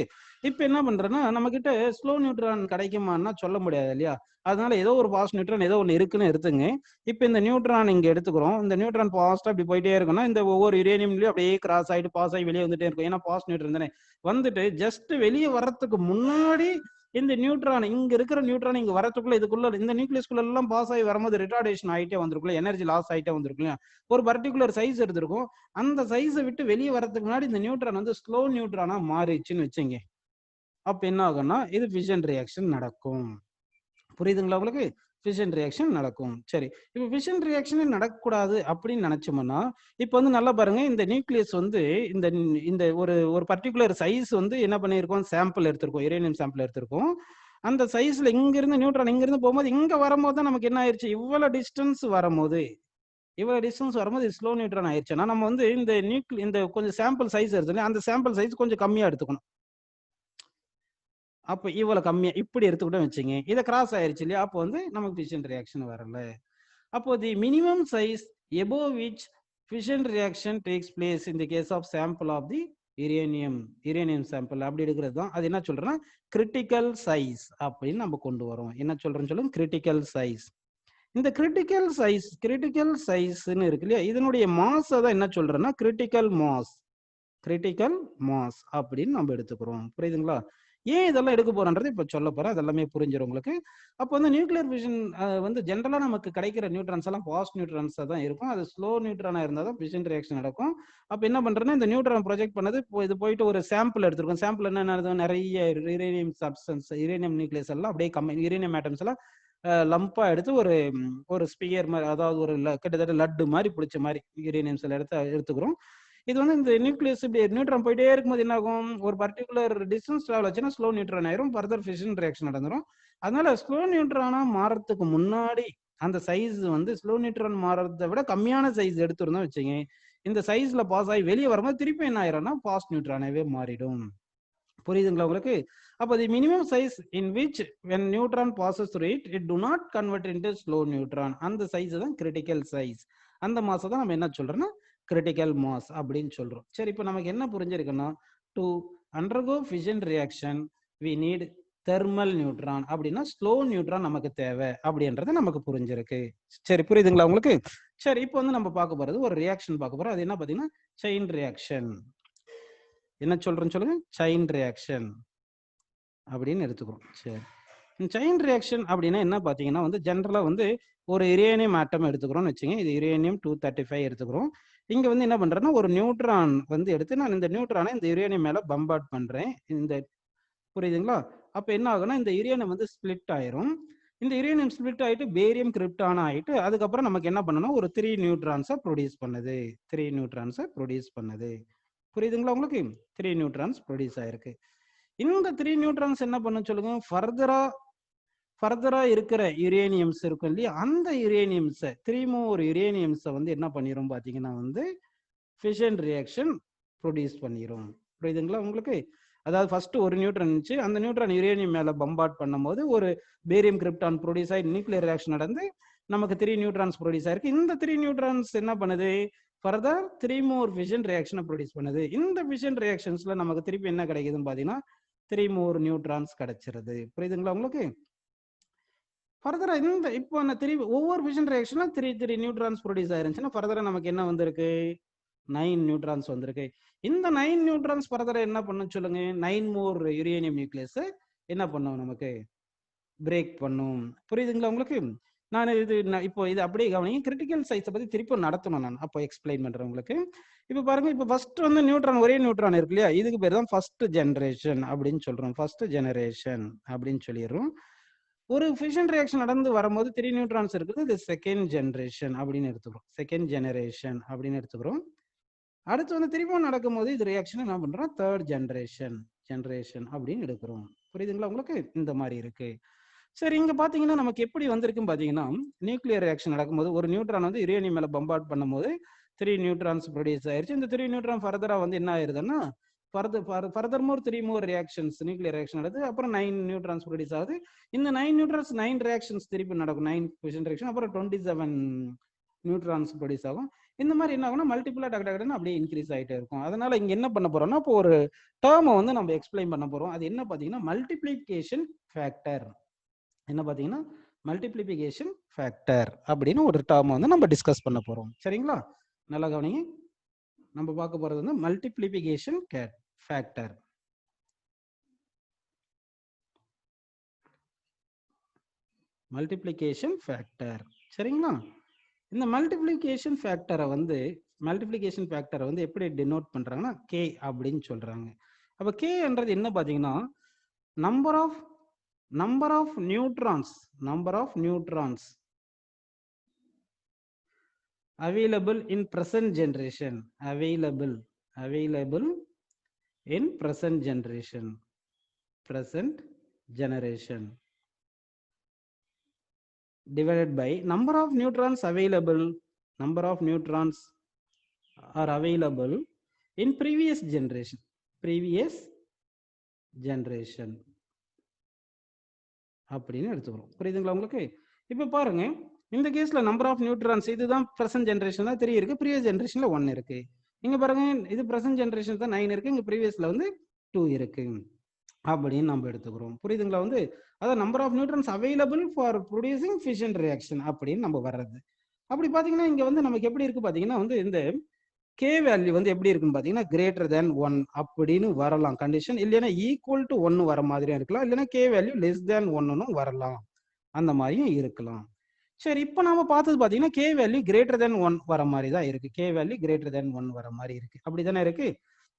இப்ப என்ன பண்றேன்னா நம்ம கிட்ட ஸ்லோ நியூட்ரான் கிடைக்குமான்னா சொல்ல முடியாது இல்லையா? அதனால ஏதோ ஒரு பாஸ்ட் நியூட்ரான் ஏதோ ஒன்று இருக்குன்னு எடுத்துங்க. இப்ப இந்த நியூட்ரான் இங்க எடுத்துக்கிறோம். இந்த நியூட்ரான் பாஸ்டா இப்படி போயிட்டே இருக்குன்னா இந்த ஒவ்வொரு யுரேனியம்லயும் அப்படியே கிராஸ் ஆயிட்டு பாஸ் ஆகி வெளியே வந்துட்டே இருக்கும். ஏன்னா பாஸ்ட் நியூட்ரான் தானே. வந்துட்டு ஜஸ்ட் வெளியே வர்றதுக்கு முன்னாடி இந்த நியூட்ரான் இங்க இருக்கிற நியூட்ரான் இங்க வரதுக்குள்ள இதுக்குள்ள இந்த நியூக்ளியஸ்குள்ள எல்லாம் பாஸ் ஆகி வரும்போது ரிட்டார்டேஷன் ஆகிட்டே வந்திருக்குள்ள, எனர்ஜி லாஸ் ஆகிட்டே வந்திருக்கும். ஒரு பர்டிகுலர் சைஸ் எடுத்திருக்கும். அந்த சைஸை விட்டு வெளியே வரதுக்கு முன்னாடி இந்த நியூட்ரான் வந்து ஸ்லோ நியூட்ரானா மாறிடுச்சுன்னு வச்சுங்க. அப்ப என்ன ஆகும்னா இது ஃபிஷன் ரியாக்ஷன் நடக்கும். புரியுதுங்களா உங்களுக்கு? ஃபிஷன் ரியாக்ஷன் நடக்கும். சரி, இப்போ ஃபிஷன் ரியாக்ஷன் நடக்கக்கூடாது அப்படின்னு நினைச்சோம்னா இப்போ வந்து நல்லா பாருங்க, இந்த நியூக்ளியஸ் வந்து இந்த இந்த ஒரு ஒரு பர்டிகுலர் சைஸ் வந்து என்ன பண்ணியிருக்கோம், சாம்பிள் எடுத்திருக்கோம், யுரேனியம் சாம்பிள் எடுத்திருக்கோம். அந்த சைஸ்ல இங்க இருந்து நியூட்ரான் இங்க இருந்து போகும்போது இங்க வரும்போது தான் நமக்கு என்ன ஆயிடுச்சு, இவ்வளவு டிஸ்டன்ஸ் வரும்போது இது ஸ்லோ நியூட்ரான் ஆயிடுச்சுன்னா நம்ம வந்து இந்த கொஞ்சம் சாம்பிள் சைஸ் எடுத்து அந்த சாம்பிள் சைஸ் கொஞ்சம் கம்மியா எடுத்துக்கணும். அப்ப இவ்வளவு கம்மியா இப்படி எடுத்துக்கிட்டோம் வச்சுங்க, இதை கிராஸ் ஆயிருச்சு இல்லையா? அப்போ வந்து நமக்கு ஃபிஷன் ரியாக்ஷன் வரல. அப்போ தி minimum size above which fission reaction takes place in the case of sample of the uranium sample அப்படி எடுக்கிறது தான் அது என்ன சொல்றேன்னா கிரிட்டிக்கல் சைஸ் அப்படின்னு நம்ம கொண்டு வரோம். என்ன சொல்றேன்னு சொல்லுங்க, கிரிட்டிக்கல் சைஸ். இந்த கிரிட்டிக்கல் சைஸ்ன்னு இருக்கு இல்லையா, இதனுடைய மாஸ் தான் என்ன சொல்றேன்னா கிரிட்டிக்கல் மாஸ் அப்படின்னு நம்ம எடுத்துக்கிறோம். புரியுதுங்களா? ஏன் இதெல்லாம் எடுக்க போறோன்றது இப்ப சொல்ல போறேன், அதெல்லாமே புரிஞ்சிடும் உங்களுக்கு. அப்போ வந்து நியூக்ளியர் ஃபிஷன் வந்து ஜென்ரலா நமக்கு கிடைக்கிற நியூட்ரான்ஸ் எல்லாம் பாஸ்ட் நியூட்ரான்ஸா தான் இருக்கும். அது ஸ்லோ நியூட்ரானா இருந்தா தான் ஃபிஷன் ரியாக்ஷன் நடக்கும். அப்ப என்ன பண்றேன்னா இந்த நியூட்ரான் ப்ரொஜெக்ட் பண்ணது இது போயிட்டு ஒரு சாம்பிள் எடுத்திருக்கோம். சாம்பிள் என்ன, நிறைய யுரேனியம் சப்ஸ்டன்ஸ், யுரேனியம் நியூக்ளியஸ் எல்லாம் அப்படியே யுரேனியம் ஆட்டம்ஸ் எல்லாம் லம்பா எடுத்து ஒரு ஸ்பியர் மாதிரி, அதாவது ஒரு கிட்டத்தட்ட லட்டு மாதிரி பிடிச்ச மாதிரி யுரேனியம் செல் எடுத்துக்கிறோம். இது வந்து இந்த நியூக்ளியஸ் இப்படி நியூட்ரான் போயிட்டே இருக்கும்போது என்ன ஆகும், ஒரு பர்டிகுலர் டிஸ்டன்ஸ் டிராவல் ஆச்சுன்னா ஸ்லோ நியூட்ரான் ஆயிரும், ஃபர்தர் ஃபிஷன் ரியாக்ஷன் நடந்துரும். அதனால ஸ்லோ நியூட்ரானா மாறதுக்கு முன்னாடி அந்த சைஸ் வந்து ஸ்லோ நியூட்ரான் மாறதை விட கம்மியான சைஸ் எடுத்துருந்தோம் வச்சுங்க, இந்த சைஸ்ல பாஸ் ஆகி வெளியே வரும்போது திருப்பி என்ன ஆயிரும்னா பாஸ்ட் நியூட்ரானாவே மாறிடும். புரியுதுங்களா உங்களுக்கு? அப்போ தி minimum size in which when neutron passes through it do not convert into slow neutron, அந்த சைஸ் தான் கிரிட்டிக்கல் சைஸ். அந்த மாஸ் தான் நம்ம என்ன சொல்றோம்னா கிரிட்டிக்கல் மாஸ் அப்படின்னு சொல்றோம். சரி, இப்போ நமக்கு என்ன புரிஞ்சிருக்குன்னா to undergo fission reaction we need thermal neutron, அப்படின்னா ஸ்லோ நியூட்ரான் நமக்கு தேவை அப்படின்றது நமக்கு புரிஞ்சிருக்கு. சரி, புரியுதுங்களா உங்களுக்கு? சரி, இப்போ வந்து நம்ம பார்க்க போறது ஒரு ரியாக்ஷன் பார்க்க போறோம். அது என்ன பார்த்தீங்கன்னா செயின் ரியாக்ஷன். என்ன சொல்றேன்னு சொல்லுங்க, செயின் ரியாக்ஷன் அப்படின்னு எடுத்துக்கிறோம். சரி, செயின் ரியாக்ஷன் அப்படின்னா என்ன பார்த்தீங்கன்னா வந்து ஜென்ரலா வந்து ஒரு யுரேனியம் ஆட்டம் எடுத்துக்கிறோம்னு வச்சுங்க, இது யுரேனியம் 235 எடுத்துக்கிறோம். இங்க வந்து என்ன பண்றேன்னா ஒரு நியூட்ரான் வந்து எடுத்து நான் இந்த நியூட்ரானை இந்த யுரேனியம் மேல பம்பார்ட் பண்றேன். புரியுதுங்களா? அப்ப என்ன ஆகும்னா இந்த யுரேனியம் வந்து ஸ்பிளிட் ஆயிரும். இந்த யுரேனியம் ஸ்பிளிட் ஆயிட்டு பேரியம் கிரிப்டான் ஆயிட்டு அதுக்கப்புறம் நமக்கு என்ன பண்ணணும், ஒரு 3 நியூட்ரான்ஸை ப்ரொடியூஸ் பண்ணுது. புரியுதுங்களா உங்களுக்கு? 3 நியூட்ரான்ஸ் ப்ரொடியூஸ் ஆயிருக்கு. இந்த 3 நியூட்ரான்ஸ் என்ன பண்ண சொல்லுங்க, ஃபர்தரா இருக்கிற யுரேனியம்ஸ் இருக்கும் இல்லையா, அந்த யுரேனியம்ஸை 3 more யுரேனியம்ஸை வந்து என்ன பண்ணிரும் பாத்தீங்கன்னா வந்து ஃபிஷன் ரியாக்ஷன் ப்ரொடியூஸ் பண்ணிரும். புரியுதுங்களா உங்களுக்கு? அதாவது ஃபர்ஸ்ட் ஒரு நியூட்ரான் இருந்துச்சு, அந்த நியூட்ரான் யுரேனியம் மேல பம்பார்ட் பண்ணும்போது ஒரு பேரியம் கிரிப்டான் ப்ரொடியூஸ் ஆகி நியூக்ளியர் ரியாக்ஷன் நடந்து நமக்கு 3 நியூட்ரான்ஸ் ப்ரொடியூஸ் ஆயிருக்கு. இந்த 3 நியூட்ரான்ஸ் என்ன பண்ணுது, ஃபர்தர் 3 more ஃபிஷன் ரியாக்ஷனை ப்ரொடியூஸ் பண்ணுது. இந்த ஃபிஷன் ரியாக்ஷன்ஸ்ல நமக்கு திருப்பி என்ன கிடைக்குதுன்னு பாத்தீங்கன்னா 3 more நியூட்ரான்ஸ் கிடைச்சிருது. புரியுதுங்களா உங்களுக்கு? ஃபர்தரா இந்த இப்போ ஒவ்வொரு ஃபிஷன் ரியாக்ஷன்ல 3 நியூட்ரான்ஸ் ப்ரொடியூஸ் ஆயிருந்துச்சுன்னா ஃபர்தரா நமக்கு என்ன வந்திருக்கு, 9 நியூட்ரான்ஸ் வந்திருக்கு. இந்த 9 நியூட்ரான்ஸ் ஃபர்தரா என்ன பண்ணும் சொல்லுங்க? 9 மோர் யுரேனியம் நியூக்ளியஸ் என்ன பண்ணும் நமக்கு? பிரேக் பண்ணும். புரியுதுங்களா உங்களுக்கு? நான் இப்போ இது அப்படியே கவனிங்க. கிரிட்டிக்கல் சைஸை பத்தி திருப்பி நடத்தணும் நான். அப்போ எக்ஸ்பிளைன் பண்றேன் உங்களுக்கு. இப்போ பாருங்க, இப்போ ஃபர்ஸ்ட் வந்து நியூட்ரான், ஒரே நியூட்ரான் இருக்கு இல்லையா? இதுக்கு பேர் தான் ஃபர்ஸ்ட் ஜெனரேஷன் அப்படின்னு சொல்றோம். ஃபர்ஸ்ட் ஜெனரேஷன் அப்படின்னு சொல்லிடுறோம். ஒரு ஃபிஷன் ரியாக்ஷன் நடந்து வரும்போது 3 நியூட்ரான்ஸ் இருக்குது. இது செகண்ட் ஜெனரேஷன் அப்படின்னு எடுத்துக்கிறோம். செகண்ட் ஜெனரேஷன் அப்படின்னு எடுத்துக்கிறோம். அடுத்து வந்து திரும்பவும் நடக்கும்போது இது ரியாக்ஷன் என்ன பண்றோம்? தேர்ட் ஜெனரேஷன் அப்படின்னு எடுக்கிறோம். புரியுதுங்களா உங்களுக்கு? இந்த மாதிரி இருக்கு. சரி, இங்க பாத்தீங்கன்னா நமக்கு எப்படி வந்திருக்குன்னு பாத்தீங்கன்னா, நியூக்ளியர் ரியாக்ஷன் நடக்கும்போது ஒரு நியூட்ரான் வந்து யுரேனியம் மேல பம்பார்ட் பண்ணும்போது 3 நியூட்ரான்ஸ் ப்ரொடியூஸ் ஆயிருச்சு. இந்த 3 நியூட்ரான் ஃபர்தரா வந்து என்ன ஆயிருதுன்னா, ஃபர்தர்மோர் 3 மோர் ரியாக்ஷன்ஸ், நியூக்ளியர் ரியாக்ஷன் நடக்குது. அப்புறம் 9 நியூட்ரான்ஸ் ப்ரொடியூஸ் ஆகுது. இந்த 9 நியூட்ரான்ஸ் 9 ரியாக்ஷன்ஸ் திருப்பி நடக்கும். 9 ஃபிஷன் ரியாக்ஷன், அப்புறம் 27 நியூட்ரான்ஸ் ப்ரொடியூஸ் ஆகும். இந்த மாதிரி என்ன ஆகும்னா மல்டிபிளா டக்கு அப்படியே இன்க்ரீஸ் ஆகிட்டே இருக்கும். அதனால இங்க என்ன பண்ண போறோம்னா, இப்போ ஒரு டேர்மை வந்து நம்ம எக்ஸ்பிளைன் பண்ண போறோம். அது என்ன பாத்தீங்கன்னா மல்டிப்ளிகேஷன் ஃபேக்டர். என்ன பாத்தீங்கன்னா மல்டிப்ளிகேஷன் ஃபேக்டர் அப்படின்னு ஒரு டேர்ம் வந்து நம்ம டிஸ்கஸ் பண்ண போறோம். சரிங்களா? நல்லா கவனிங்க. நம்ம பார்க்க போறது வந்து மல்டிப்ளிகேஷன் ஃபேக்டர். Multiplication factor. சரிங்களா? இந்த மல்டிப்ளிகேஷன் ஃபேக்டரை வந்து எப்படி டினோட் பண்றாங்கன்னா கே அப்படின்னு சொல்றாங்க. அப்ப கே என்றது என்ன பாத்தீங்கன்னா number of neutrons available in present generation divided by number of neutrons are available in previous generation அப்படின்னு எடுத்துக்கிறோம். புரியுதுங்களா உங்களுக்கு? இப்ப பாருங்க, இந்த கேஸ்ல நம்பர் ஆஃப் நியூட்ரான்ஸ் இதுதான் பிரசன்ட் ஜெனரேஷன் தான் 3 இருக்கு, ப்ரீவியஸ் ஜெனரேஷன்ல 1 இருக்கு. இங்க பாருங்க, இது பிரசன்ட் ஜெனரேஷன் தான் 9 இருக்கு, இங்க ப்ரீவியஸ்ல வந்து 2 இருக்கு அப்படின்னு நம்ம எடுத்துக்கிறோம். புரியுதுங்களா? வந்து அதாவது number of neutrons available for producing fission reaction அப்படின்னு நம்ம வர்றது. அப்படி பாத்தீங்கன்னா இங்க வந்து நமக்கு எப்படி இருக்கு பாத்தீங்கன்னா வந்து இந்த கே வேல்யூ வந்து எப்படி இருக்குன்னு பாத்தீங்கன்னா கிரேட்டர் தேன் 1 அப்படின்னு வரலாம் கண்டிஷன். இல்லைன்னா ஈக்குவல் டு 1 வர மாதிரியும் இருக்கலாம். இல்லைன்னா கே வேல்யூ லெஸ் தேன் 1 வரலாம். அந்த மாதிரியும் இருக்கலாம். சரி, இப்போ நாம பார்த்தது பாத்தீங்கன்னா கே வேல்யூ கிரேட்டர் தேன் 1 வர மாதிரி தான் இருக்கு. கே வேல்யூ கிரேட்டர் தேன் 1 வர மாதிரி இருக்கு. அப்படிதானே இருக்கு?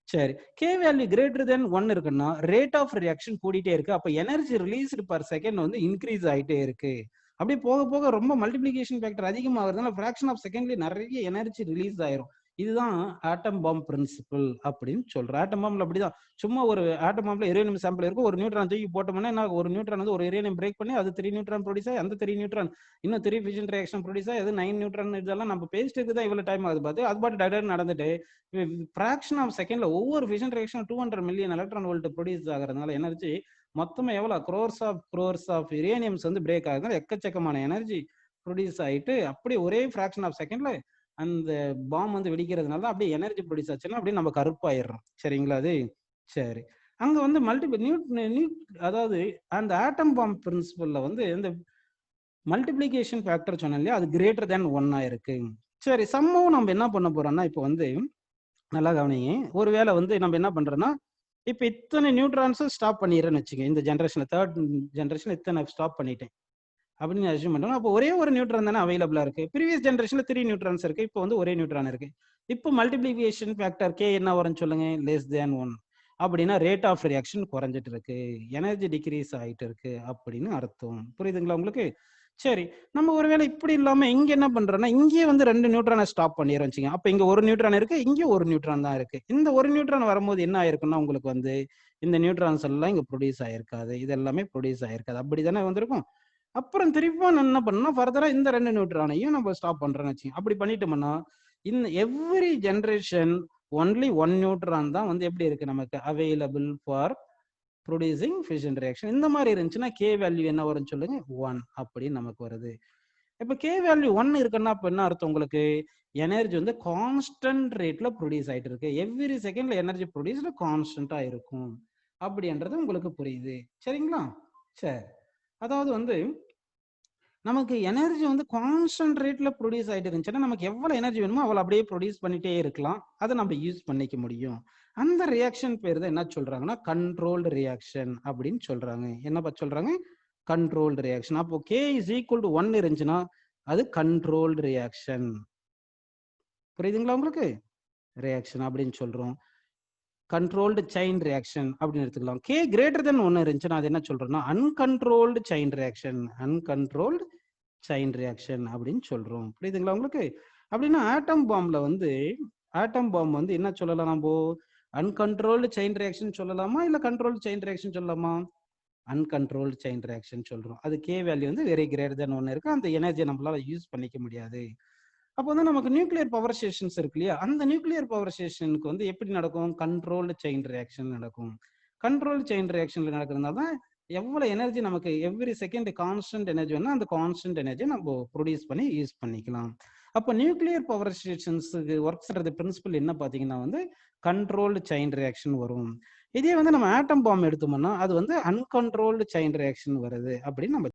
சரி, கே வேல்யூ கிரேட்டர் தேன் 1 இருக்குன்னா ரேட் ஆஃப் ரியாக்ஷன் கூடிட்டே இருக்கு. அப்ப எனர்ஜி ரிலீஸ்டு பர் செகண்ட் வந்து இன்க்ரீஸ் ஆகிட்டே இருக்கு. அப்படியே போக போக ரொம்ப மல்டிபிளிகேஷன் ஃபேக்டர் அதிகமாகிறதுனால ஃபிராக்ஷன் ஆஃப் செகண்ட்லயே நிறைய எனர்ஜி ரிலீஸ் ஆயிரும். இதுதான் ஆட்டம் பாம் பிரின்சிபல் அப்படின்னு சொல்றோம். ஆட்டம் பாம்ல அப்படிதான். சும்மா ஒரு ஆட்டம் பாம்ல யுரேனியம் சாம்பிள் இருக்கும், ஒரு நியூட்ரான் தூக்கி போட்டோம்னா என்ன, ஒரு நியூட்ரான் வந்து ஒரு யுரேனியம் பிரேக் பண்ணி அது 3 நியூட்ரான் ப்ரொடியூஸ் ஆகி அந்த 3 நியூட்ரான் இன்னும் 3 ஃபிஷன் ரியாக்ஷன் ப்ரொடியூஸ் ஆகி அது 9 நியூட்ரான். இதெல்லாம் நம்ம பேசிட்டு தான் இவ்வளவு டைம் ஆகுது பார்த்து அது பாட்டு டேரக்டா நடந்துட்டு ஃபிராக்ஷன் ஆஃப் செகண்ட்ல ஒவ்வொரு fission reaction 200 million electron volt produce ஆகிறதுனால எனர்ஜி மொத்தமா எவ்வளவு க்ரோர்ஸ் ஆஃப் யுரேனியம்ஸ் வந்து பிரேக் ஆகுதுனால எக்கச்சக்கமான எனர்ஜி ப்ரொடியூஸ் ஆயிட்டு அப்படியே ஒரே ஃபிராக்ஷன் ஆஃப் செகண்ட்ல அந்த பாம் வந்து வெடிக்கிறதுனால தான் அப்படியே எனர்ஜி ப்ரொடியூஸ் ஆச்சுன்னா அப்படியே நம்ம கருப்பாயிடுறோம். சரிங்களா? அது சரி. அங்க வந்து அதாவது அந்த ஆட்டம் பாம் பிரின்சிபல்ல வந்து இந்த மல்டிப்ளிகேஷன் ஃபேக்டர் சொன்னோம் இல்லையா, அது கிரேட்டர் தேன் 1 இருக்கு. சரி, சம்பவம் நம்ம என்ன பண்ண போறோம்னா இப்போ வந்து நல்லா கவனிங்க. ஒருவேளை வந்து நம்ம என்ன பண்றோம்னா இப்ப இத்தனை நியூட்ரான்ஸ் ஸ்டாப் பண்ணிடுறேன்னு வச்சுங்க. இந்த ஜெனரேஷன்ல தேர்ட் ஜெனரேஷன் இத்தனை ஸ்டாப் பண்ணிட்டேன் அப்படின்னு அசியூம் பண்றோம். அப்போ ஒரே ஒரு நியூட்ரான் தானே அவைலபிளா இருக்கு. ப்ரீவியஸ் ஜெனரேஷன்ல 3 நியூட்ரான்ஸ் இருக்கு, இப்போ வந்து ஒரே நியூட்ரான் இருக்கு. இப்போ மல்டிப்ளிகேஷன் ஃபேக்டர் கே என்ன வரும்னு சொல்லுங்க? Less than 1. அப்படின்னா ரேட் ஆஃப் ரியாக்ஷன் குறைஞ்சிட்டு இருக்கு, எனர்ஜி டிக்ரீஸ் ஆகிட்டு இருக்கு அப்படின்னு அர்த்தம். புரியுதுங்களா உங்களுக்கு? சரி, நம்ம ஒருவேளை இப்படி இல்லாம இங்க என்ன பண்றோம்னா இங்கே வந்து 2 நியூட்ரானை ஸ்டாப் பண்ணிடுறோம் வச்சுங்க. அப்ப இங்க ஒரு நியூட்ரான் இருக்கு, இங்க ஒரு நியூட்ரான் தான் இருக்கு. இந்த ஒரு நியூட்ரான் வரும்போது என்ன ஆயிருக்குன்னா உங்களுக்கு வந்து இந்த நியூட்ரான்ஸ் எல்லாம் இங்க ப்ரொடியூஸ் ஆயிருக்காது, இது எல்லாமே ப்ரொடியூஸ் ஆயிருக்காது. அப்படிதானே வந்திருக்கும். அப்புறம் திருப்பி என்ன பண்ணா ஃபர்தரா இந்த 2 நியூட்ரானையும் நம்ம ஸ்டாப் பண்றோம்னு வச்சுங்க. அப்படி பண்ணிட்டோம்னா இந்த எவ்ரி ஜெனரேஷன் ஒன்லி 1 நியூட்ரான் தான் வந்து எப்படி இருக்கு நமக்கு available for producing fission reaction. இந்த மாதிரி இருந்துச்சுன்னா கே வேல்யூ என்ன வரும்னு சொல்லுங்க? 1 அப்படின்னு நமக்கு வருது. இப்ப கே வேல்யூ 1 இருக்குன்னா அப்ப என்ன அர்த்தம் உங்களுக்கு? எனர்ஜி வந்து கான்ஸ்டன்ட் ரேட்ல ப்ரொடியூஸ் ஆயிட்டு இருக்கு. எவ்ரி செகண்ட்ல எனர்ஜி ப்ரொடியூஸ்ல கான்ஸ்டன்டா இருக்கும் அப்படின்றது உங்களுக்கு புரியுது. சரிங்களா? சரி, அதாவது வந்து நமக்கு எனர்ஜி வந்து கான்ஸ்டன்ட் ரேட்ல ப்ரொடியூஸ் ஆயிட்டு இருந்துச்சுன்னா நமக்கு எவ்வளவு எனர்ஜி வேணுமோ அவ்வளவு அப்படியே ப்ரொடியூஸ் பண்ணிட்டே இருக்கலாம். அதை நம்ம யூஸ் பண்ணிக்க முடியும். அந்த ரியாக்ஷன் பேர் தான் என்ன சொல்றாங்கன்னா கண்ட்ரோல்டு ரியாக்ஷன் அப்படின்னு சொல்றாங்க. என்ன சொல்றாங்க? Controlled reaction. அப்போ K இஸ் ஈக்குவல் டு 1 இருந்துச்சுன்னா அது கண்ட்ரோல்டு ரியாக்ஷன். புரியுதுங்களா உங்களுக்கு? ரியாக்ஷன் அப்படின்னு சொல்றோம். கண்ட்ரோல்டு செயின் ரியாக்ஷன் அப்படின்னு எடுத்துக்கலாம். K கிரேட்டர் தென் 1 இருந்துச்சுன்னா அது என்ன சொல்றோம்னா uncontrolled chain reaction. Uncontrolled chain reaction அப்படின்னு சொல்றோம். புரியுதுங்களா உங்களுக்கு? அப்படின்னா ஆட்டம் பாம்ல வந்து என்ன சொல்லலாம் நம்ம? அன்கண்ட்ரோல்டு செயின் ரியாக்ஷன் சொல்லலாமா இல்ல கண்ட்ரோல்டு செயின் ரியாக்ஷன் சொல்லலாமா? அன்கண்ட்ரோல்டு செயின் ரியாக்ஷன் சொல்றோம். அது K வேல்யூ வந்து வெரி கிரேட்டர் தென் 1 இருக்கு. அந்த எனர்ஜியை நம்மளால யூஸ் பண்ணிக்க முடியாது. அப்போ வந்து நமக்கு நியூக்ளியர் பவர் ஸ்டேஷன்ஸ் இருக்கு இல்லையா? அந்த நியூக்ளியர் பவர் ஸ்டேஷனுக்கு வந்து எப்படி நடக்கும்? கண்ட்ரோல்டு செயின் ரியாக்ஷன் நடக்கும். கண்ட்ரோல் செயின் ரியாக்ஷன்ல நடக்கிறதுனால தான் எவ்வளவு எனர்ஜி நமக்கு எவ்ரி செகண்ட் கான்ஸ்டன்ட் எனர்ஜி வேணும் அந்த கான்ஸ்டன்ட் எனர்ஜி நம்ம ப்ரொடியூஸ் பண்ணி யூஸ் பண்ணிக்கலாம். அப்போ நியூக்ளியர் பவர் ஸ்டேஷன்ஸுக்கு ஒர்க் பண்ணுறது பிரின்சிபல் என்ன பார்த்தீங்கன்னா வந்து கண்ட்ரோல்டு செயின் ரியாக்ஷன் வரும். இதே வந்து நம்ம ஆட்டம் பாம் எடுத்தோம்னா அது வந்து அன்கண்ட்ரோல்டு செயின் ரியாக்ஷன் வருது அப்படின்னு நம்ம